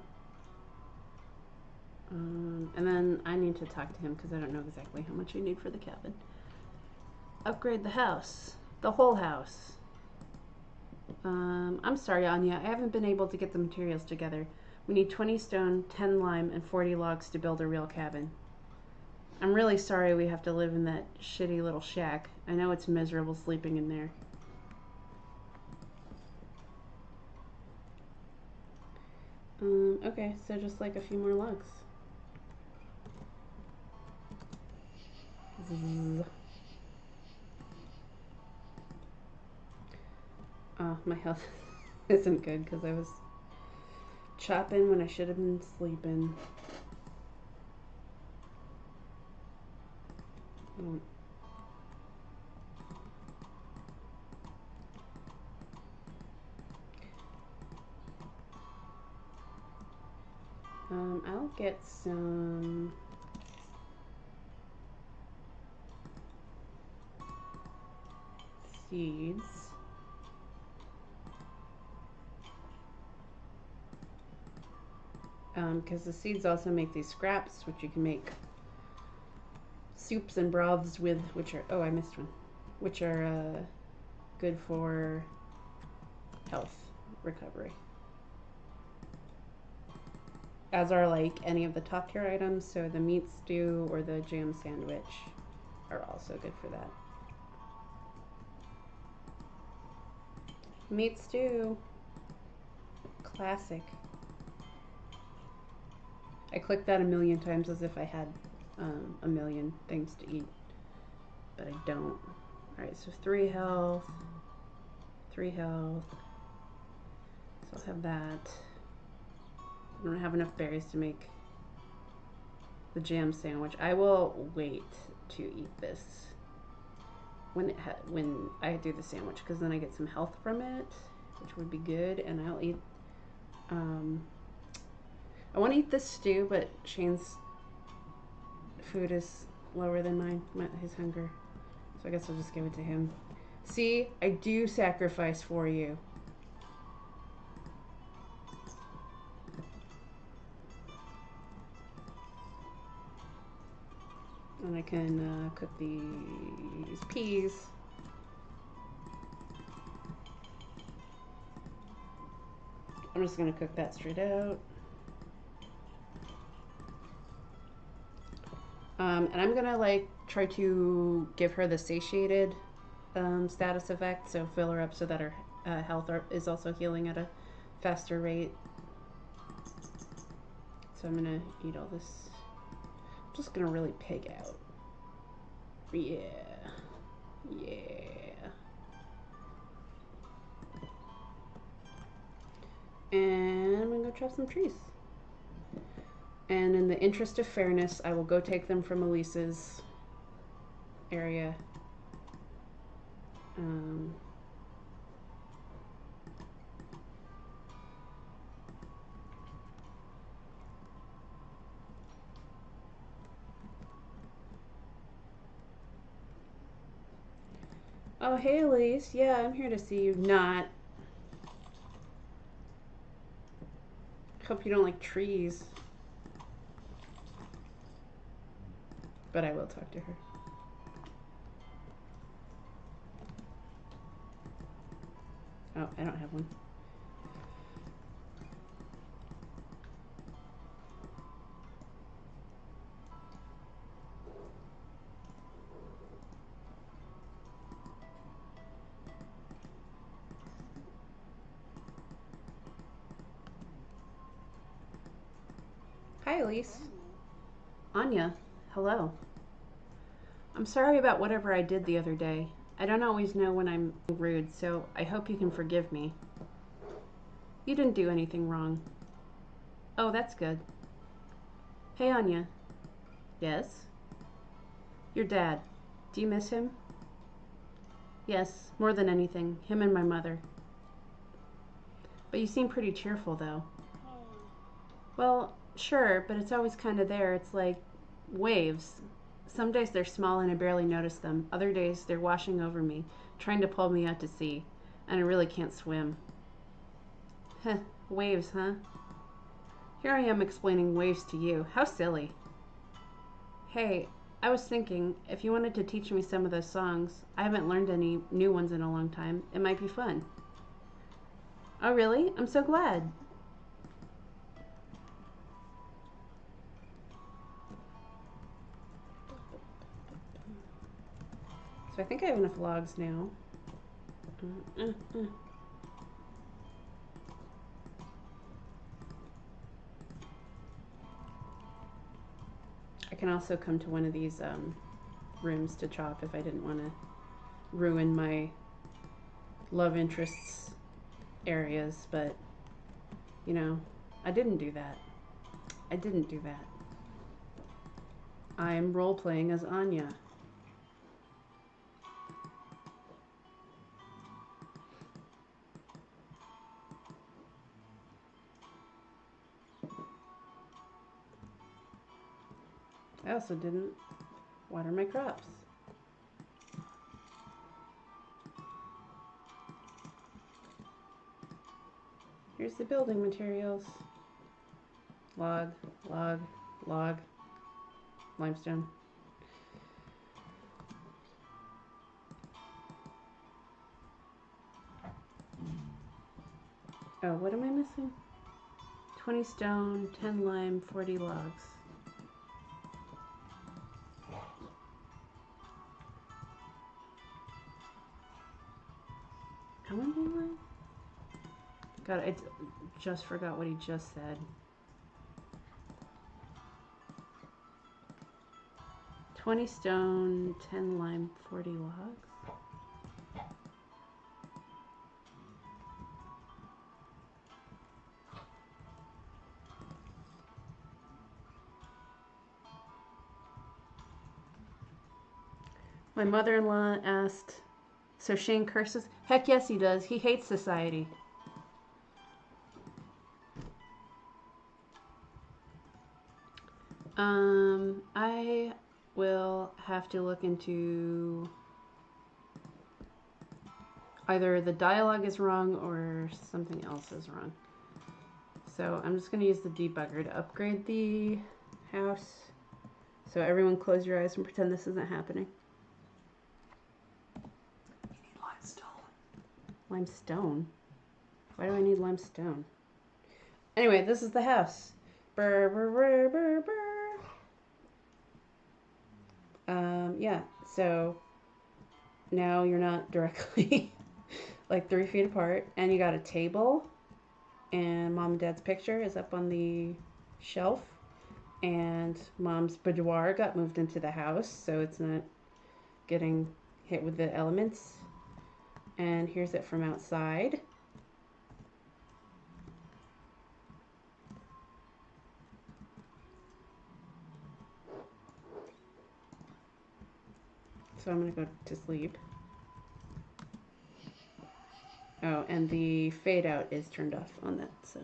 And then I need to talk to him because I don't know exactly how much you need for the cabin. Upgrade the house. The whole house. I'm sorry, Anya. I haven't been able to get the materials together. We need 20 stone, 10 lime, and 40 logs to build a real cabin. I'm really sorry we have to live in that shitty little shack. I know it's miserable sleeping in there. Okay, so just like a few more logs. Zzz. Oh, my health isn't good because I was chopping when I should have been sleeping. I'll get some seeds. Because the seeds also make these scraps, which you can make soups and broths with, which are, oh, I missed one, which are good for health recovery. as are like any of the top tier items. So the meat stew or the jam sandwich are also good for that. Meat stew. Classic. I clicked that a million times as if I had a million things to eat, but I don't. Alright, so 3 health. 3 health. So I'll have that. I don't have enough berries to make the jam sandwich. I will wait to eat this when I do the sandwich, because then I get some health from it, which would be good. And I'll eat. I want to eat this stew, but Shane's food is lower than mine. His hunger, so I guess I'll just give it to him. See, I do sacrifice for you. And I can cook these peas. I'm just going to cook that straight out. And I'm going to like try to give her the satiated status effect, so fill her up so that her health is also healing at a faster rate. So I'm going to eat all this. I'm just going to really pig out. Yeah. Yeah. And I'm going to go chop some trees. And in the interest of fairness, I will go take them from Elise's area. Oh, hey, Elise. Yeah, I'm here to see you. Not. Hope you don't like trees. But I will talk to her. Oh, I don't have one. Hi, Elise. Anya, hello. I'm sorry about whatever I did the other day. I don't always know when I'm rude, so I hope you can forgive me. You didn't do anything wrong. Oh, that's good. Hey, Anya. Yes? Your dad. Do you miss him? Yes, more than anything. Him and my mother. But you seem pretty cheerful, though. Well, sure, but it's always kind of there. It's like waves. Some days they're small and I barely notice them. Other days they're washing over me, trying to pull me out to sea. And I really can't swim. Heh, waves, huh? Here I am explaining waves to you. How silly. Hey, I was thinking, if you wanted to teach me some of those songs, I haven't learned any new ones in a long time. It might be fun. Oh, really? I'm so glad. So I think I have enough logs now. I can also come to one of these rooms to chop if I didn't want to ruin my love interests areas, but you know, I didn't do that. I didn't do that. I'm role playing as Anya. I also didn't water my crops. Here's the building materials. Log, log, log, limestone. Oh, what am I missing? 20 stone, 10 lime, 40 logs. How many lime? God, I just forgot what he just said. 20 stone, 10 lime, 40 logs. My mother-in-law asked, so Shane curses? Heck yes he does. He hates society. I will have to look into either the dialogue is wrong or something else is wrong. So I'm just going to use the debugger to upgrade the house. So everyone close your eyes and pretend this isn't happening. You need limestone. Limestone? Why do I need limestone? Anyway, this is the house. Brr, brr, brr, brr, brr. Yeah, so now you're not directly like 3 feet apart, and you got a table, and mom and dad's picture is up on the shelf, and mom's boudoir got moved into the house, so it's not getting hit with the elements. And here's it from outside. So I'm gonna go to sleep. Oh, and the fade out is turned off on that, so.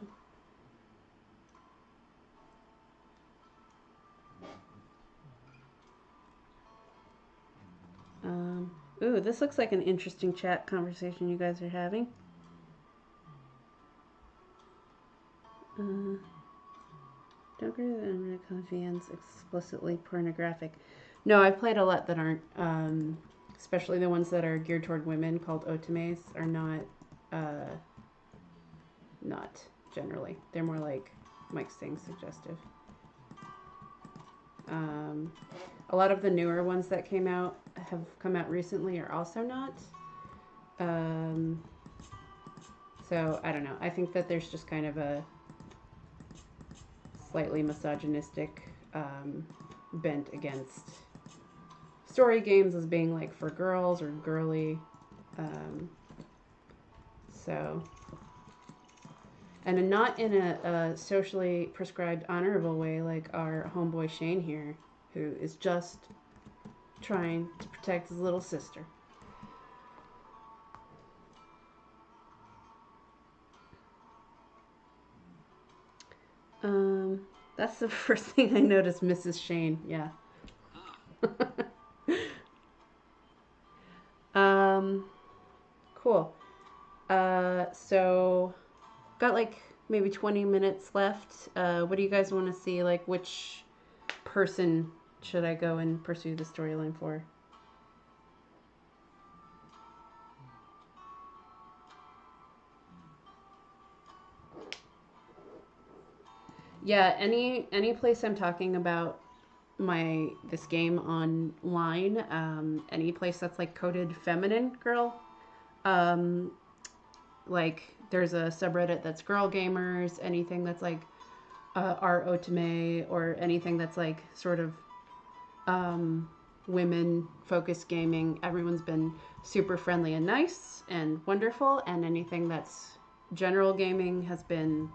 Ooh, this looks like an interesting chat conversation you guys are having. Don't agree that internet fans explicitly pornographic. No, I've played a lot that aren't, especially the ones that are geared toward women called otames are not generally. They're more like Mike's saying suggestive. A lot of the newer ones that have come out recently are also not. So I don't know. I think that there's just kind of a slightly misogynistic bent against story games as being like for girls or girly. So, and not in a socially prescribed honorable way like our homeboy Shane here, who is just trying to protect his little sister. That's the first thing I noticed, Mrs. Shane. Yeah. Cool. So got like maybe 20 minutes left. What do you guys want to see? Like, which person should I go and pursue the storyline for? Yeah, any place I'm talking about this game online, any place that's like coded feminine girl, like there's a subreddit that's girl gamers, anything that's like r otame, or anything that's like sort of women focused gaming, everyone's been super friendly and nice and wonderful, and anything that's general gaming has been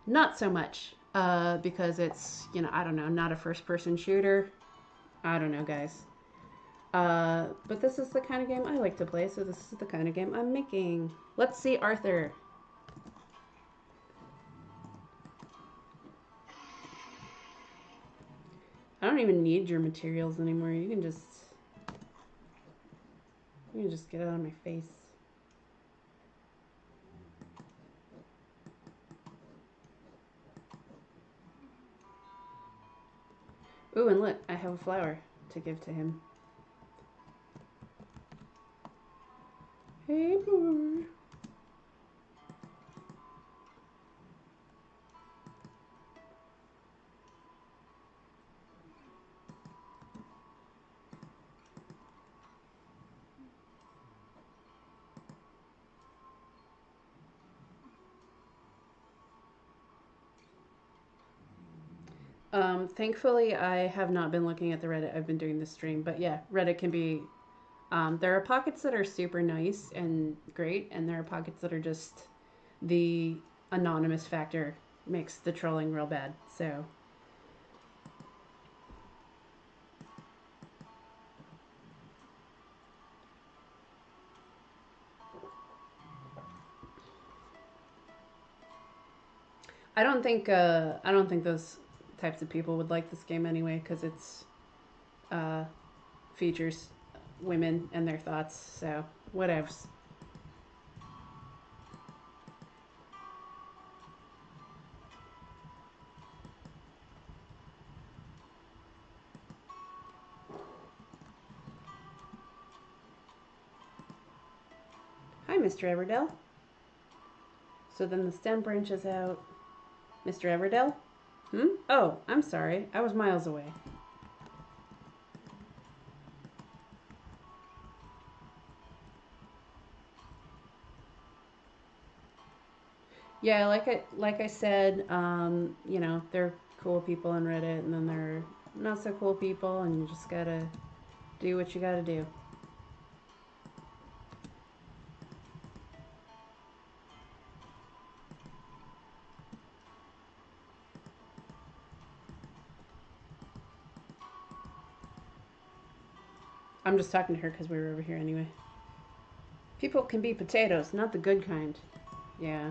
not so much, because it's, I don't know, not a first person shooter. I don't know, guys. But this is the kind of game I like to play, so this is the kind of game I'm making. Let's see Arthur. I don't even need your materials anymore. You can just get out of my face. Ooh, and look, I have a flower to give to him. Hey, boy. Thankfully, I have not been looking at the Reddit. I've been doing the stream, but yeah, Reddit can be. There are pockets that are super nice and great, and there are pockets that are just the anonymous factor makes the trolling real bad. So I don't think those types of people would like this game anyway because it's uh, features women and their thoughts. So whatevs. Hi, Mr. Everdell. So then the stem branches out. Mr. Everdell? Hmm? Oh, I'm sorry. I was miles away. Yeah, like I said, you know, there are cool people on Reddit, and then there are not so cool people, and you just gotta do what you gotta do. I'm just talking to her because we were over here anyway. People can be potatoes, not the good kind. Yeah.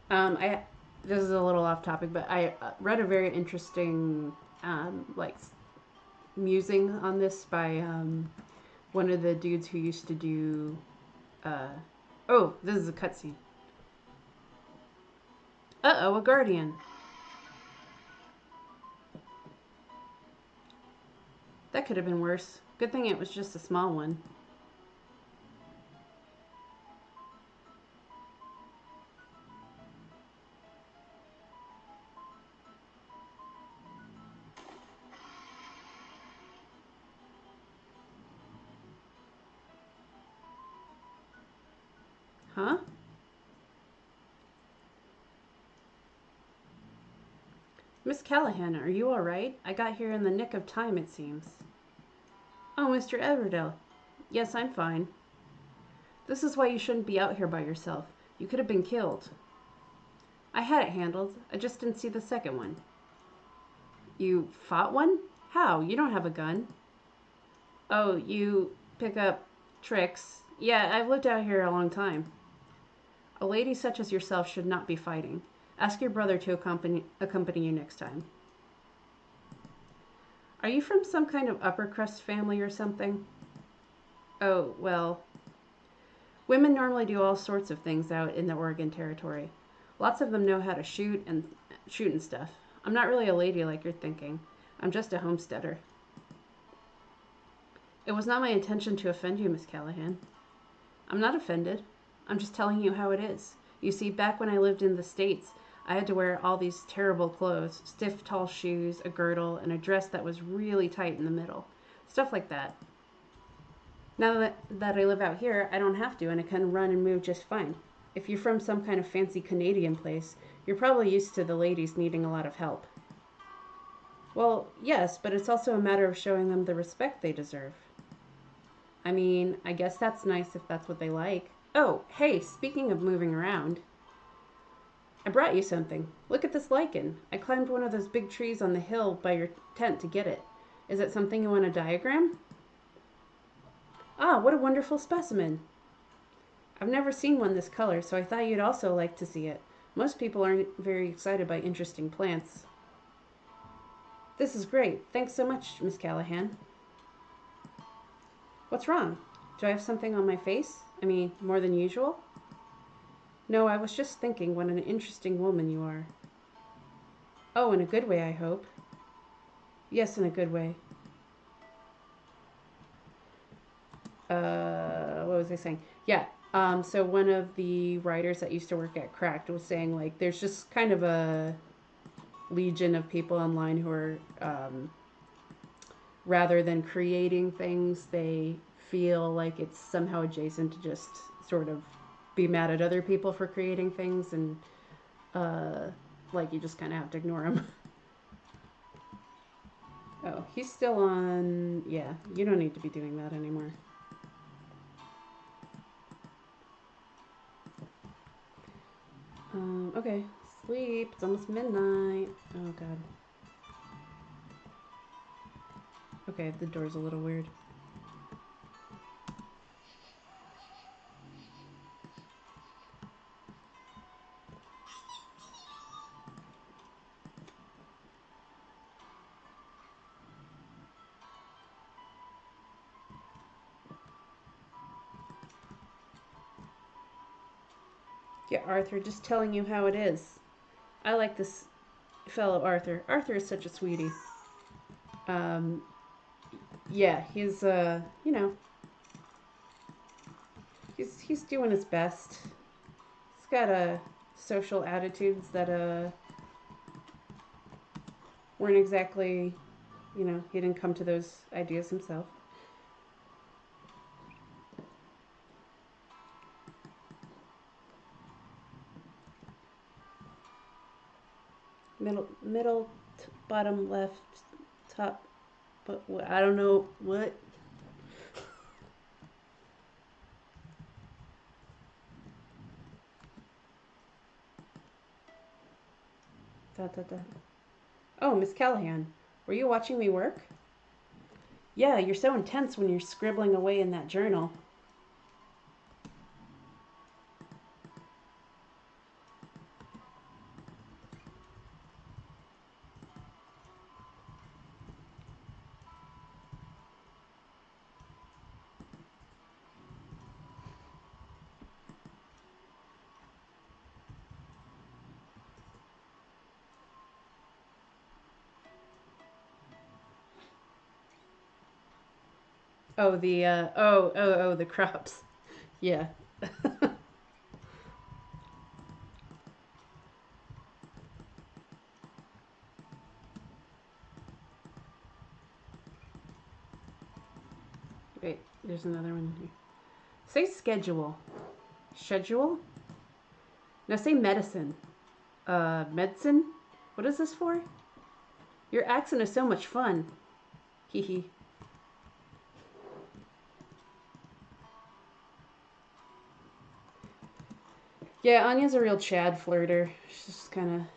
I this is a little off topic, but I read a very interesting like musing on this by one of the dudes who used to do. Uh, oh, this is a cutscene. Uh oh, a guardian. That could have been worse. Good thing it was just a small one. Huh? Miss Callahan, are you alright? I got here in the nick of time, it seems. Oh, Mr. Everdell. Yes, I'm fine. This is why you shouldn't be out here by yourself. You could have been killed. I had it handled. I just didn't see the second one. You fought one? How? You don't have a gun. Oh, you pick up tricks. Yeah, I've lived out here a long time. A lady such as yourself should not be fighting. Ask your brother to accompany you next time. Are you from some kind of upper crust family or something? Oh, well, women normally do all sorts of things out in the Oregon Territory. Lots of them know how to shoot and stuff. I'm not really a lady like you're thinking. I'm just a homesteader. It was not my intention to offend you, Miss Callahan. I'm not offended. I'm just telling you how it is. You see, back when I lived in the States, I had to wear all these terrible clothes, stiff, tall shoes, a girdle, and a dress that was really tight in the middle. Stuff like that. Now that I live out here, I don't have to, and I can run and move just fine. If you're from some kind of fancy Canadian place, you're probably used to the ladies needing a lot of help. Well, yes, but it's also a matter of showing them the respect they deserve. I mean, I guess that's nice if that's what they like. Oh, hey, speaking of moving around, I brought you something. Look at this lichen. I climbed one of those big trees on the hill by your tent to get it. Is it something you want to diagram? Ah, what a wonderful specimen. I've never seen one this color, so I thought you'd also like to see it. Most people aren't very excited by interesting plants. This is great. Thanks so much, Miss Callahan. What's wrong? Do I have something on my face? I mean, more than usual? No, I was just thinking what an interesting woman you are. Oh, in a good way, I hope. Yes, in a good way. What was I saying? Yeah. So one of the writers that used to work at Cracked was saying like there's just kind of a legion of people online who are rather than creating things, they feel like it's somehow adjacent to just sort of be mad at other people for creating things and uh, like you just kind of have to ignore him. Oh, he's still on. Yeah, you don't need to be doing that anymore. Okay, sleep. It's almost midnight. Oh god. Okay, the door's a little weird. Yeah, Arthur, just telling you how it is. I like this fellow Arthur. Arthur is such a sweetie. Um, yeah, he's you know, he's doing his best. He's got social attitudes that weren't exactly, you know, he didn't come to those ideas himself. Middle, bottom left, top. But I don't know what. Da, da, da. Oh, Miss Callahan, were you watching me work? Yeah, you're so intense when you're scribbling away in that journal. Oh, the the crops. Yeah. Wait, there's another one here. Say schedule. Schedule? Now say medicine. Medicine? What is this for? Your accent is so much fun. Hee hee. Yeah, Anya's a real Chad flirter. She's just kind of.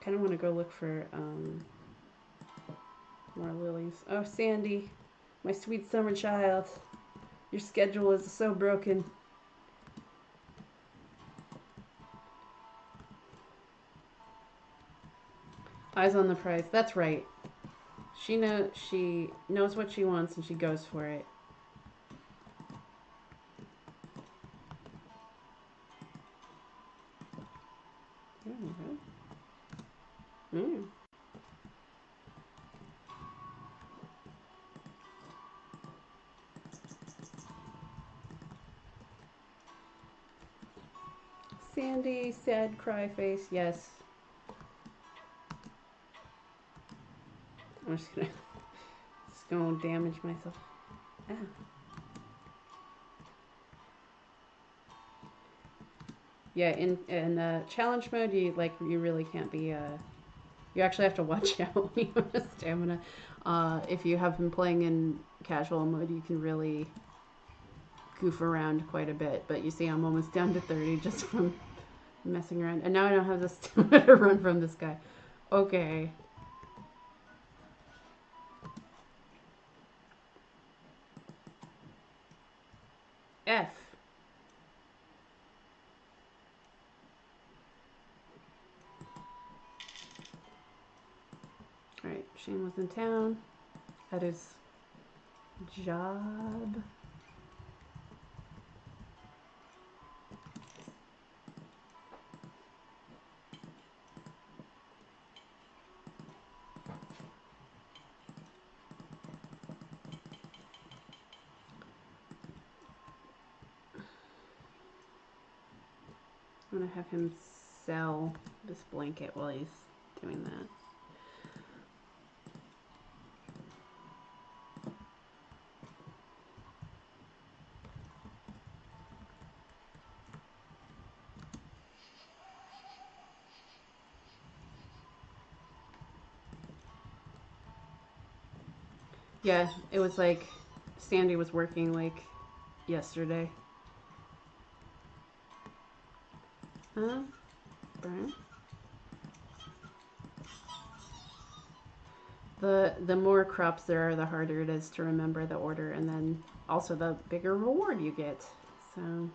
Kind of want to go look for more lilies. Oh, Sandy, my sweet summer child. Your schedule is so broken. Eyes on the prize. That's right. She knows what she wants and she goes for it. Mm. Sandy, sad cry face. Yes. I'm just gonna damage myself. Ah. Yeah, in challenge mode, you really can't be. You actually have to watch out when you have stamina. If you have been playing in casual mode, you can really goof around quite a bit. But you see, I'm almost down to 30 just from messing around, and now I don't have the stamina to run from this guy. Okay. F. Alright, Shane was in town at his job. I'm gonna have him sell this blanket while he's doing that. Yeah, it was like Sandy was working like yesterday. Huh? Brian? The more crops there are, the harder it is to remember the order, and then also the bigger reward you get. So,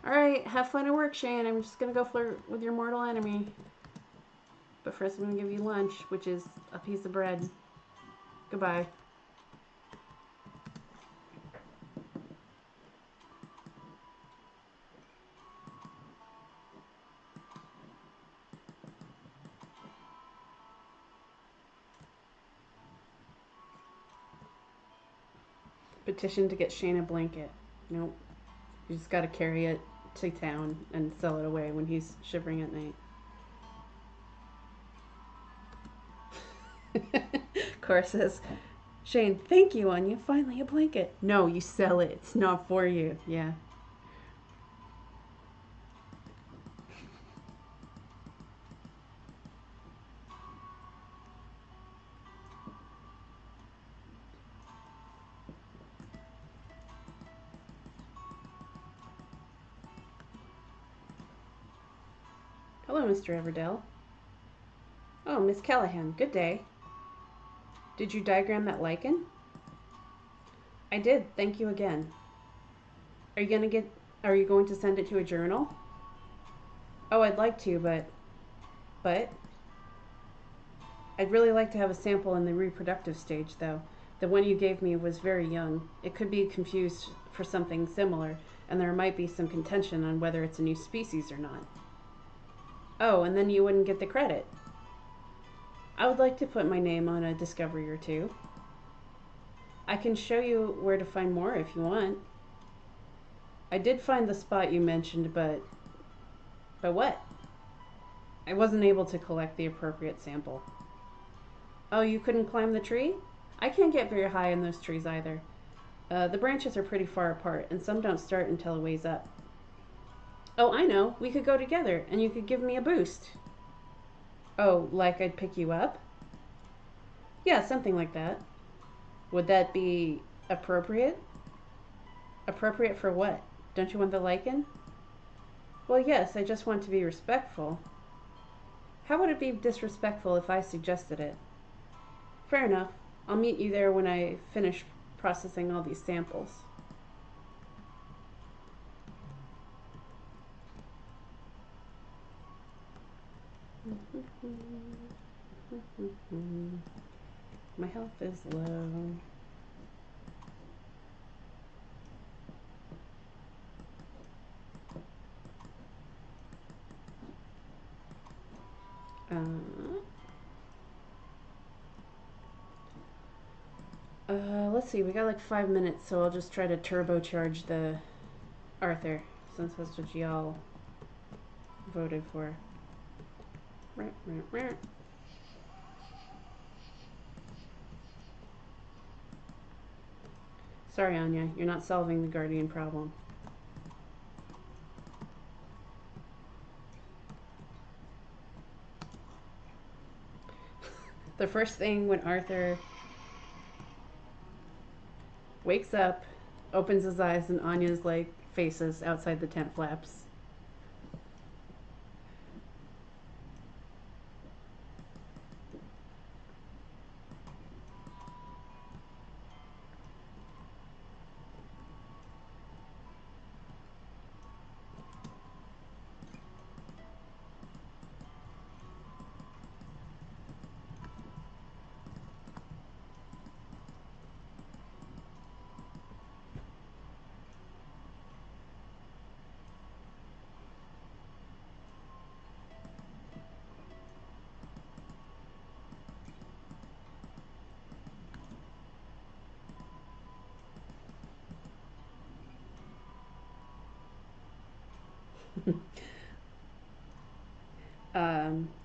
all right, have fun at work, Shane. I'm just gonna go flirt with your mortal enemy. But first, I'm gonna give you lunch, which is a piece of bread. Goodbye. Petition to get Shane a blanket. Nope. You just gotta carry it to town and sell it away when he's shivering at night. Cora says, Shane, thank you, Anya. Finally a blanket. No, you sell it. It's not for you. Yeah. Hello, Mr. Everdell. Oh, Miss Callahan. Good day. Did you diagram that lichen? I did. Thank you again. Are you going to send it to a journal? Oh, I'd like to, but I'd really like to have a sample in the reproductive stage, though. The one you gave me was very young. It could be confused for something similar, and there might be some contention on whether it's a new species or not. Oh, and then you wouldn't get the credit. I would like to put my name on a discovery or two. I can show you where to find more if you want. I did find the spot you mentioned, but what? I wasn't able to collect the appropriate sample. Oh, you couldn't climb the tree? I can't get very high in those trees either. The branches are pretty far apart, and some don't start until a ways up. Oh, I know. We could go together, and you could give me a boost. Oh, like I'd pick you up? Yeah, something like that. Would that be appropriate? Appropriate for what? Don't you want the lichen? Well, yes, I just want to be respectful. How would it be disrespectful if I suggested it? Fair enough. I'll meet you there when I finish processing all these samples. My health is low. Let's see, we got like 5 minutes, so I'll just try to turbocharge the Arthur, since that's what y'all voted for. Sorry, Anya, you're not solving the Guardian problem. The first thing when Arthur wakes up, opens his eyes, and Anya's like faces outside the tent flaps.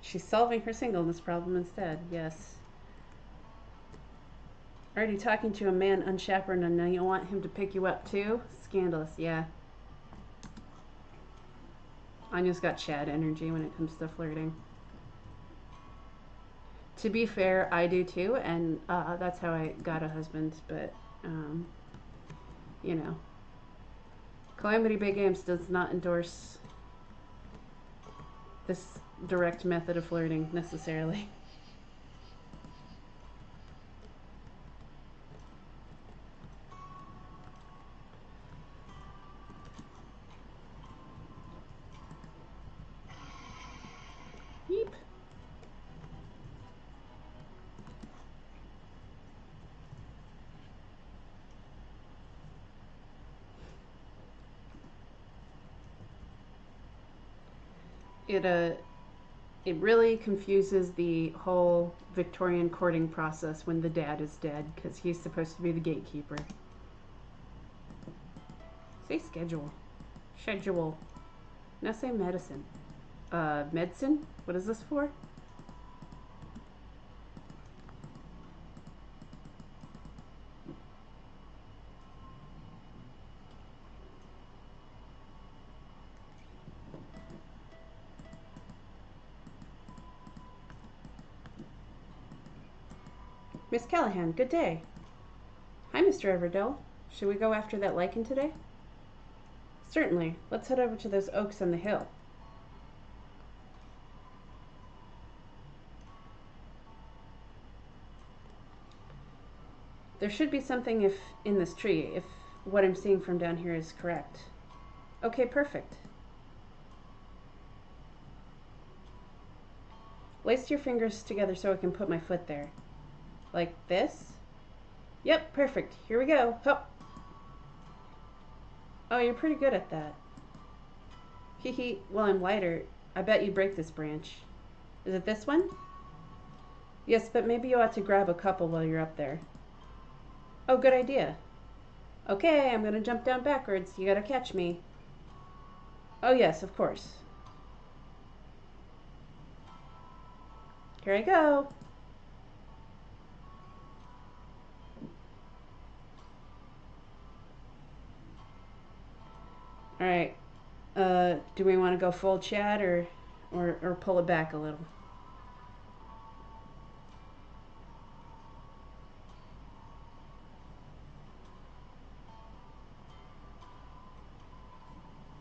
She's solving her singleness problem instead, yes. Already talking to a man unchaperoned and now you want him to pick you up too? Scandalous, yeah. Anya's got Chad energy when it comes to flirting. To be fair, I do too, and that's how I got a husband, but, um, you know. Calamity Bay Games does not endorse this direct method of flirting necessarily. Yeep. It really confuses the whole Victorian courting process when the dad is dead because he's supposed to be the gatekeeper. Say schedule. Schedule. Now say medicine. Medicine? What is this for? Miss Callahan, good day. Hi, Mr. Everdell. Should we go after that lichen today? Certainly. Let's head over to those oaks on the hill. There should be something if in this tree, if what I'm seeing from down here is correct. Okay, perfect. Lace your fingers together so I can put my foot there. Like this? Yep, perfect. Here we go. Hop. Oh, you're pretty good at that. Hee hee. Well, I'm lighter. I bet you'd break this branch. Is it this one? Yes, but maybe you ought to grab a couple while you're up there. Oh, good idea. Okay, I'm gonna jump down backwards. You gotta catch me. Oh, yes, of course. Here I go. All right. Do we want to go full Chad or pull it back a little?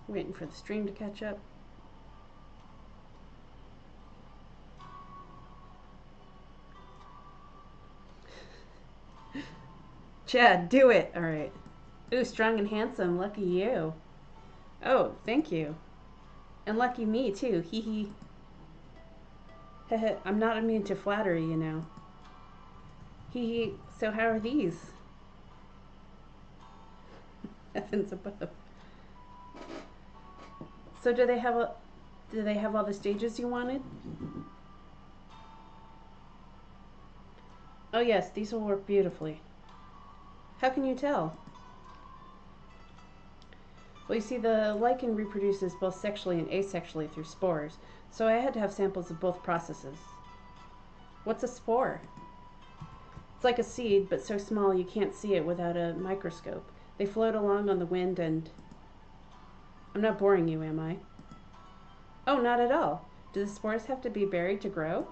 Waiting for the stream to catch up. Chad, do it. All right. Ooh, strong and handsome. Lucky you. Oh, thank you. And lucky me, too. Hee hee. Heh. I'm not immune to flattery, you know. Hee hee. So how are these? Heavens above. So do they have all the stages you wanted? Oh yes, these will work beautifully. How can you tell? Well, you see, the lichen reproduces both sexually and asexually through spores, so I had to have samples of both processes. What's a spore? It's like a seed, but so small you can't see it without a microscope. They float along on the wind and... I'm not boring you, am I? Oh, not at all. Do the spores have to be buried to grow?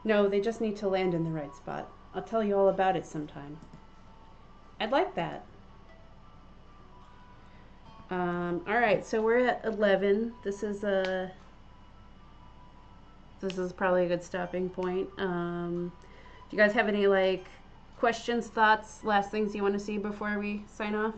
No, they just need to land in the right spot. I'll tell you all about it sometime. I'd like that. All right, so we're at 11. This is probably a good stopping point. Do you guys have any like questions, thoughts, last things you want to see before we sign off?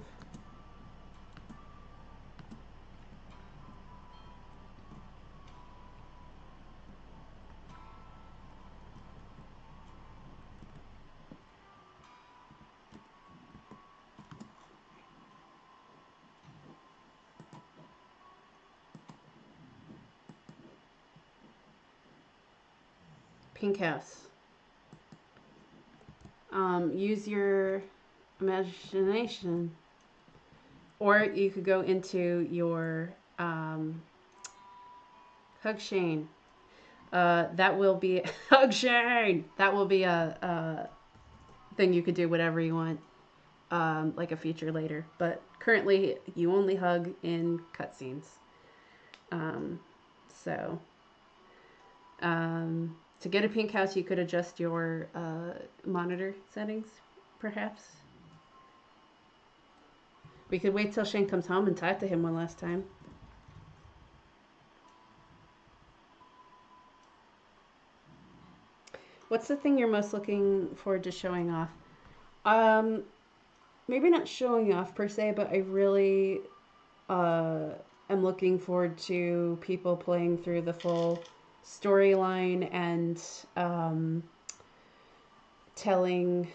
Pink house. Use your imagination. Or you could go into your Hug Shane. That will be Hug Shane. That will be a thing you could do whatever you want, like a feature later. But currently, you only hug in cutscenes. Um, so to get a pink house, you could adjust your monitor settings, perhaps. We could wait till Shane comes home and talk to him one last time. What's the thing you're most looking forward to showing off? Um, Maybe not showing off per se, but I really uh, am looking forward to people playing through the full storyline and telling.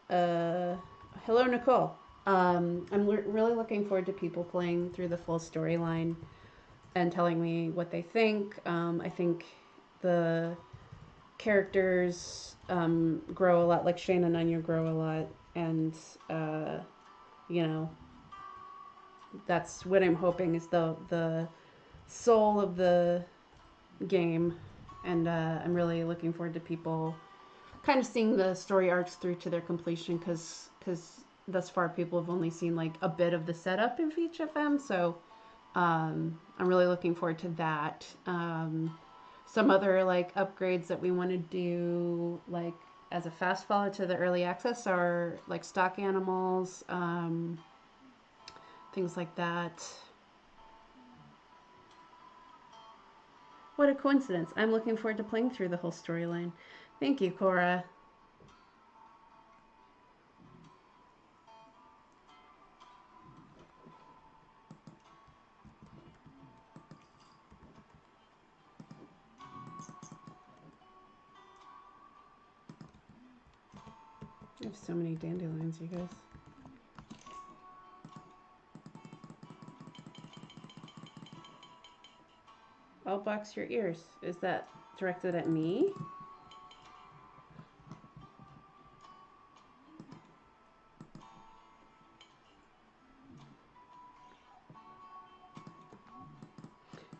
Hello, Nicole. I'm really looking forward to people playing through the full storyline and telling me what they think. I think the characters grow a lot, like Shane and Anya grow a lot, and uh, you know that's what I'm hoping is the soul of the game, and I'm really looking forward to people kind of seeing the story arcs through to their completion because thus far people have only seen like a bit of the setup of each of them, so I'm really looking forward to that. Some other like upgrades that we want to do like as a fast follow to the early access are like stock animals, things like that. What a coincidence. I'm looking forward to playing through the whole storyline. Thank you, Cora. I have so many dandelions, you guys. I'll box your ears. Is that directed at me?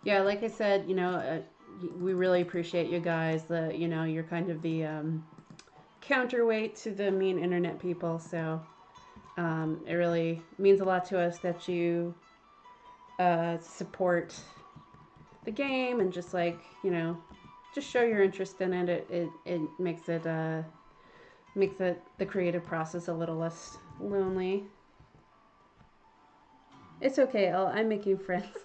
Yeah, like I said, we really appreciate you guys. You're kind of the counterweight to the mean internet people. So it really means a lot to us that you support the game and just just show your interest in it. It makes the creative process a little less lonely. It's okay. I'm making friends.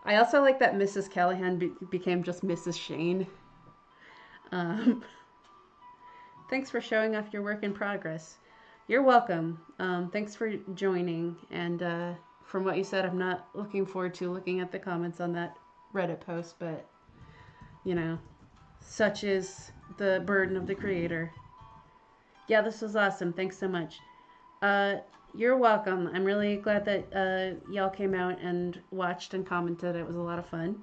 I also like that Mrs. Callahan became just Mrs. Shane. Um, Thanks for showing off your work in progress. You're welcome. Thanks for joining. And from what you said, I'm not looking forward to looking at the comments on that Reddit post, but you know, such is the burden of the creator. Yeah, this was awesome. Thanks so much. Uh, you're welcome. I'm really glad that y'all came out and watched and commented. It was a lot of fun.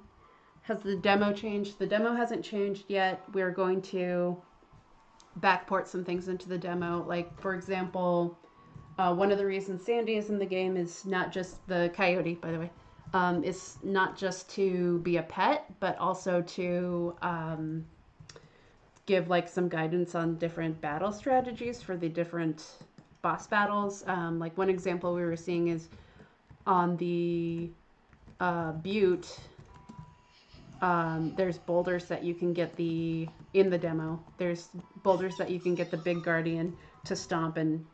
Has the demo changed? The demo hasn't changed yet. We're going to backport some things into the demo. Like, for example, one of the reasons Sandy is in the game is not just the coyote, by the way. It's not just to be a pet, but also to give like some guidance on different battle strategies for the different boss battles. Like one example we were seeing is on the Butte. There's boulders that you can get in the demo. There's boulders that you can get the big guardian to stomp, and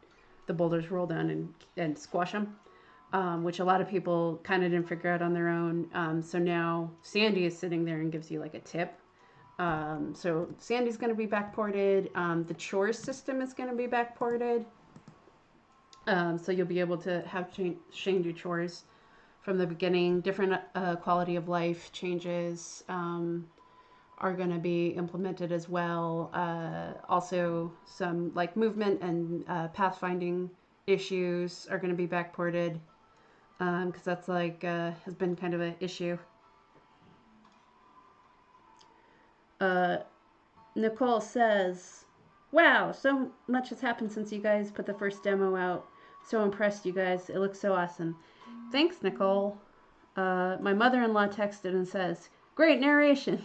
the boulders roll down and squash them, which a lot of people kind of didn't figure out on their own. So now Sandy is sitting there and gives you like a tip. So Sandy's going to be backported. The chores system is going to be backported. So you'll be able to have Shane do chores from the beginning. Different quality of life changes are going to be implemented as well. Also, some like movement and pathfinding issues are going to be backported because that's like has been kind of an issue. Nicole says, "Wow, so much has happened since you guys put the first demo out. So impressed, you guys. It looks so awesome. Thanks, Nicole. My mother-in-law texted and says, "Great narration."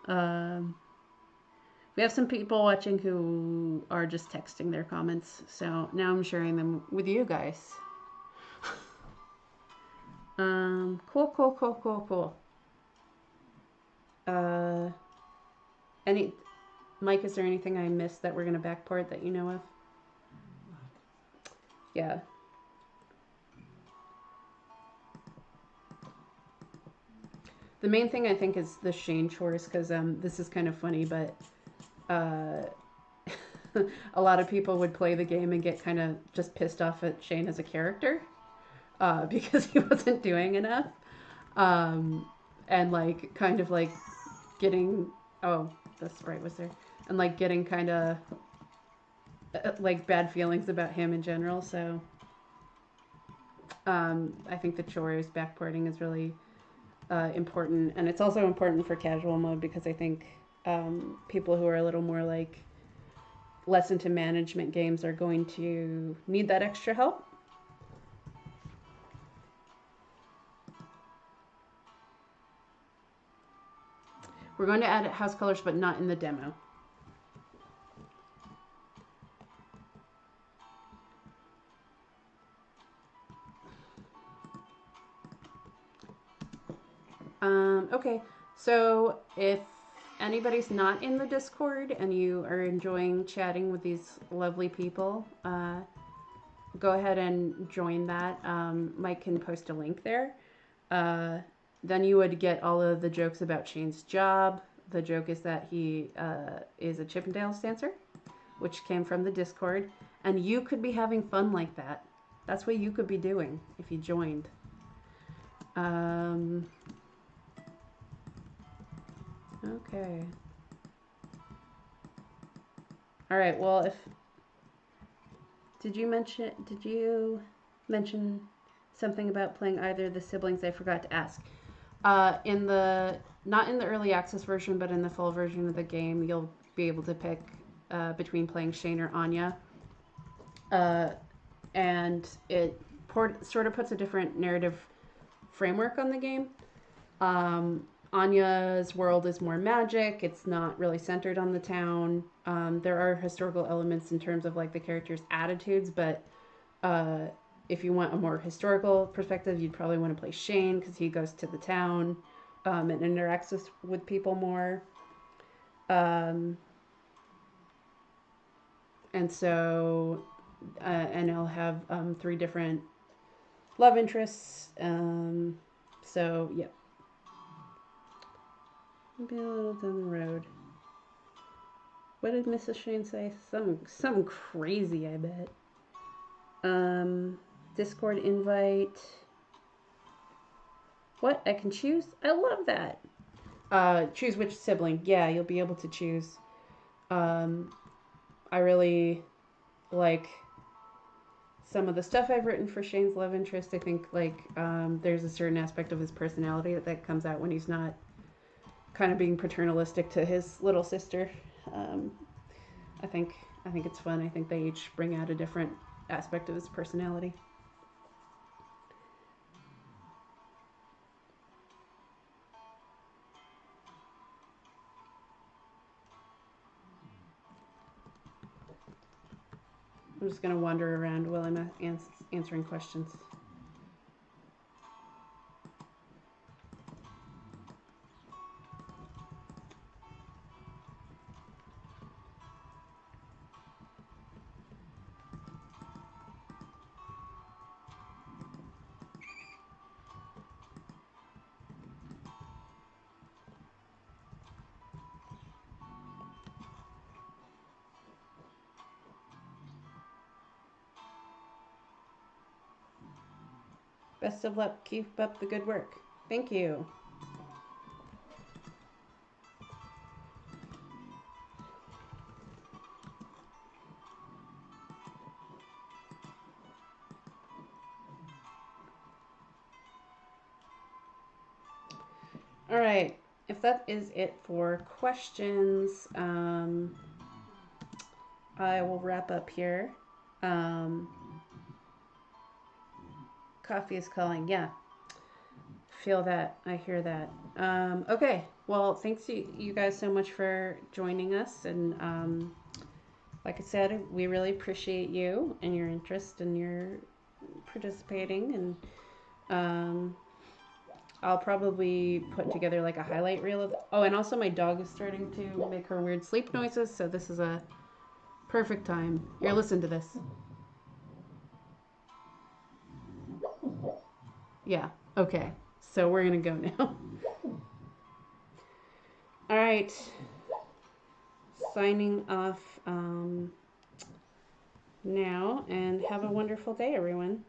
Um, we have some people watching who are just texting their comments, so now I'm sharing them with you guys. Cool, cool, cool, cool, cool. Any Mike, is there anything I missed that we're gonna backport that you know of? Yeah. The main thing I think is the Shane chores, because this is kind of funny, but a lot of people would play the game and get kind of just pissed off at Shane as a character because he wasn't doing enough, and like kind of like getting the sprite was there, and like getting kind of like bad feelings about him in general. So I think the chores backporting is really important, and it's also important for casual mode because I think people who are a little more like less into management games are going to need that extra help. We're going to add house colors, but not in the demo. Okay, so if anybody's not in the Discord and you are enjoying chatting with these lovely people, go ahead and join that. Mike can post a link there. Then you would get all of the jokes about Shane's job. The joke is that he is a Chippendales dancer, which came from the Discord. And you could be having fun like that. That's what you could be doing if you joined. Okay. All right. Well, did you mention something about playing either of the siblings? I forgot to ask. Not in the early access version, but in the full version of the game, you'll be able to pick between playing Shane or Anya. And it sort of puts a different narrative framework on the game. Anya's world is more magic. It's not really centered on the town. There are historical elements in terms of like the characters' attitudes, but if you want a more historical perspective, you'd probably want to play Shane because he goes to the town and interacts with people more. And so, and he'll have 3 different love interests. So, yeah. Maybe a little down the road. What did Mrs. Shane say? Some crazy, I bet. Discord invite. What? I can choose? I love that. Choose which sibling. Yeah, you'll be able to choose. I really like some of the stuff I've written for Shane's love interest. I think like there's a certain aspect of his personality that comes out when he's not kind of being paternalistic to his little sister. I think it's fun. I think they each bring out a different aspect of his personality. I'm just going to wander around while I'm answering questions. Best of luck. Keep up the good work. Thank you. All right. If that is it for questions, I will wrap up here. Um, coffee is calling. Yeah, feel that. I hear that. Okay. Well, thanks you guys so much for joining us. And like I said, we really appreciate you and your interest and your participating. And I'll probably put together like a highlight reel of. Oh, and also my dog is starting to make her weird sleep noises. So this is a perfect time. Here, listen to this. Yeah. Okay. So we're going to go now. All right. Signing off now, and have a wonderful day, everyone.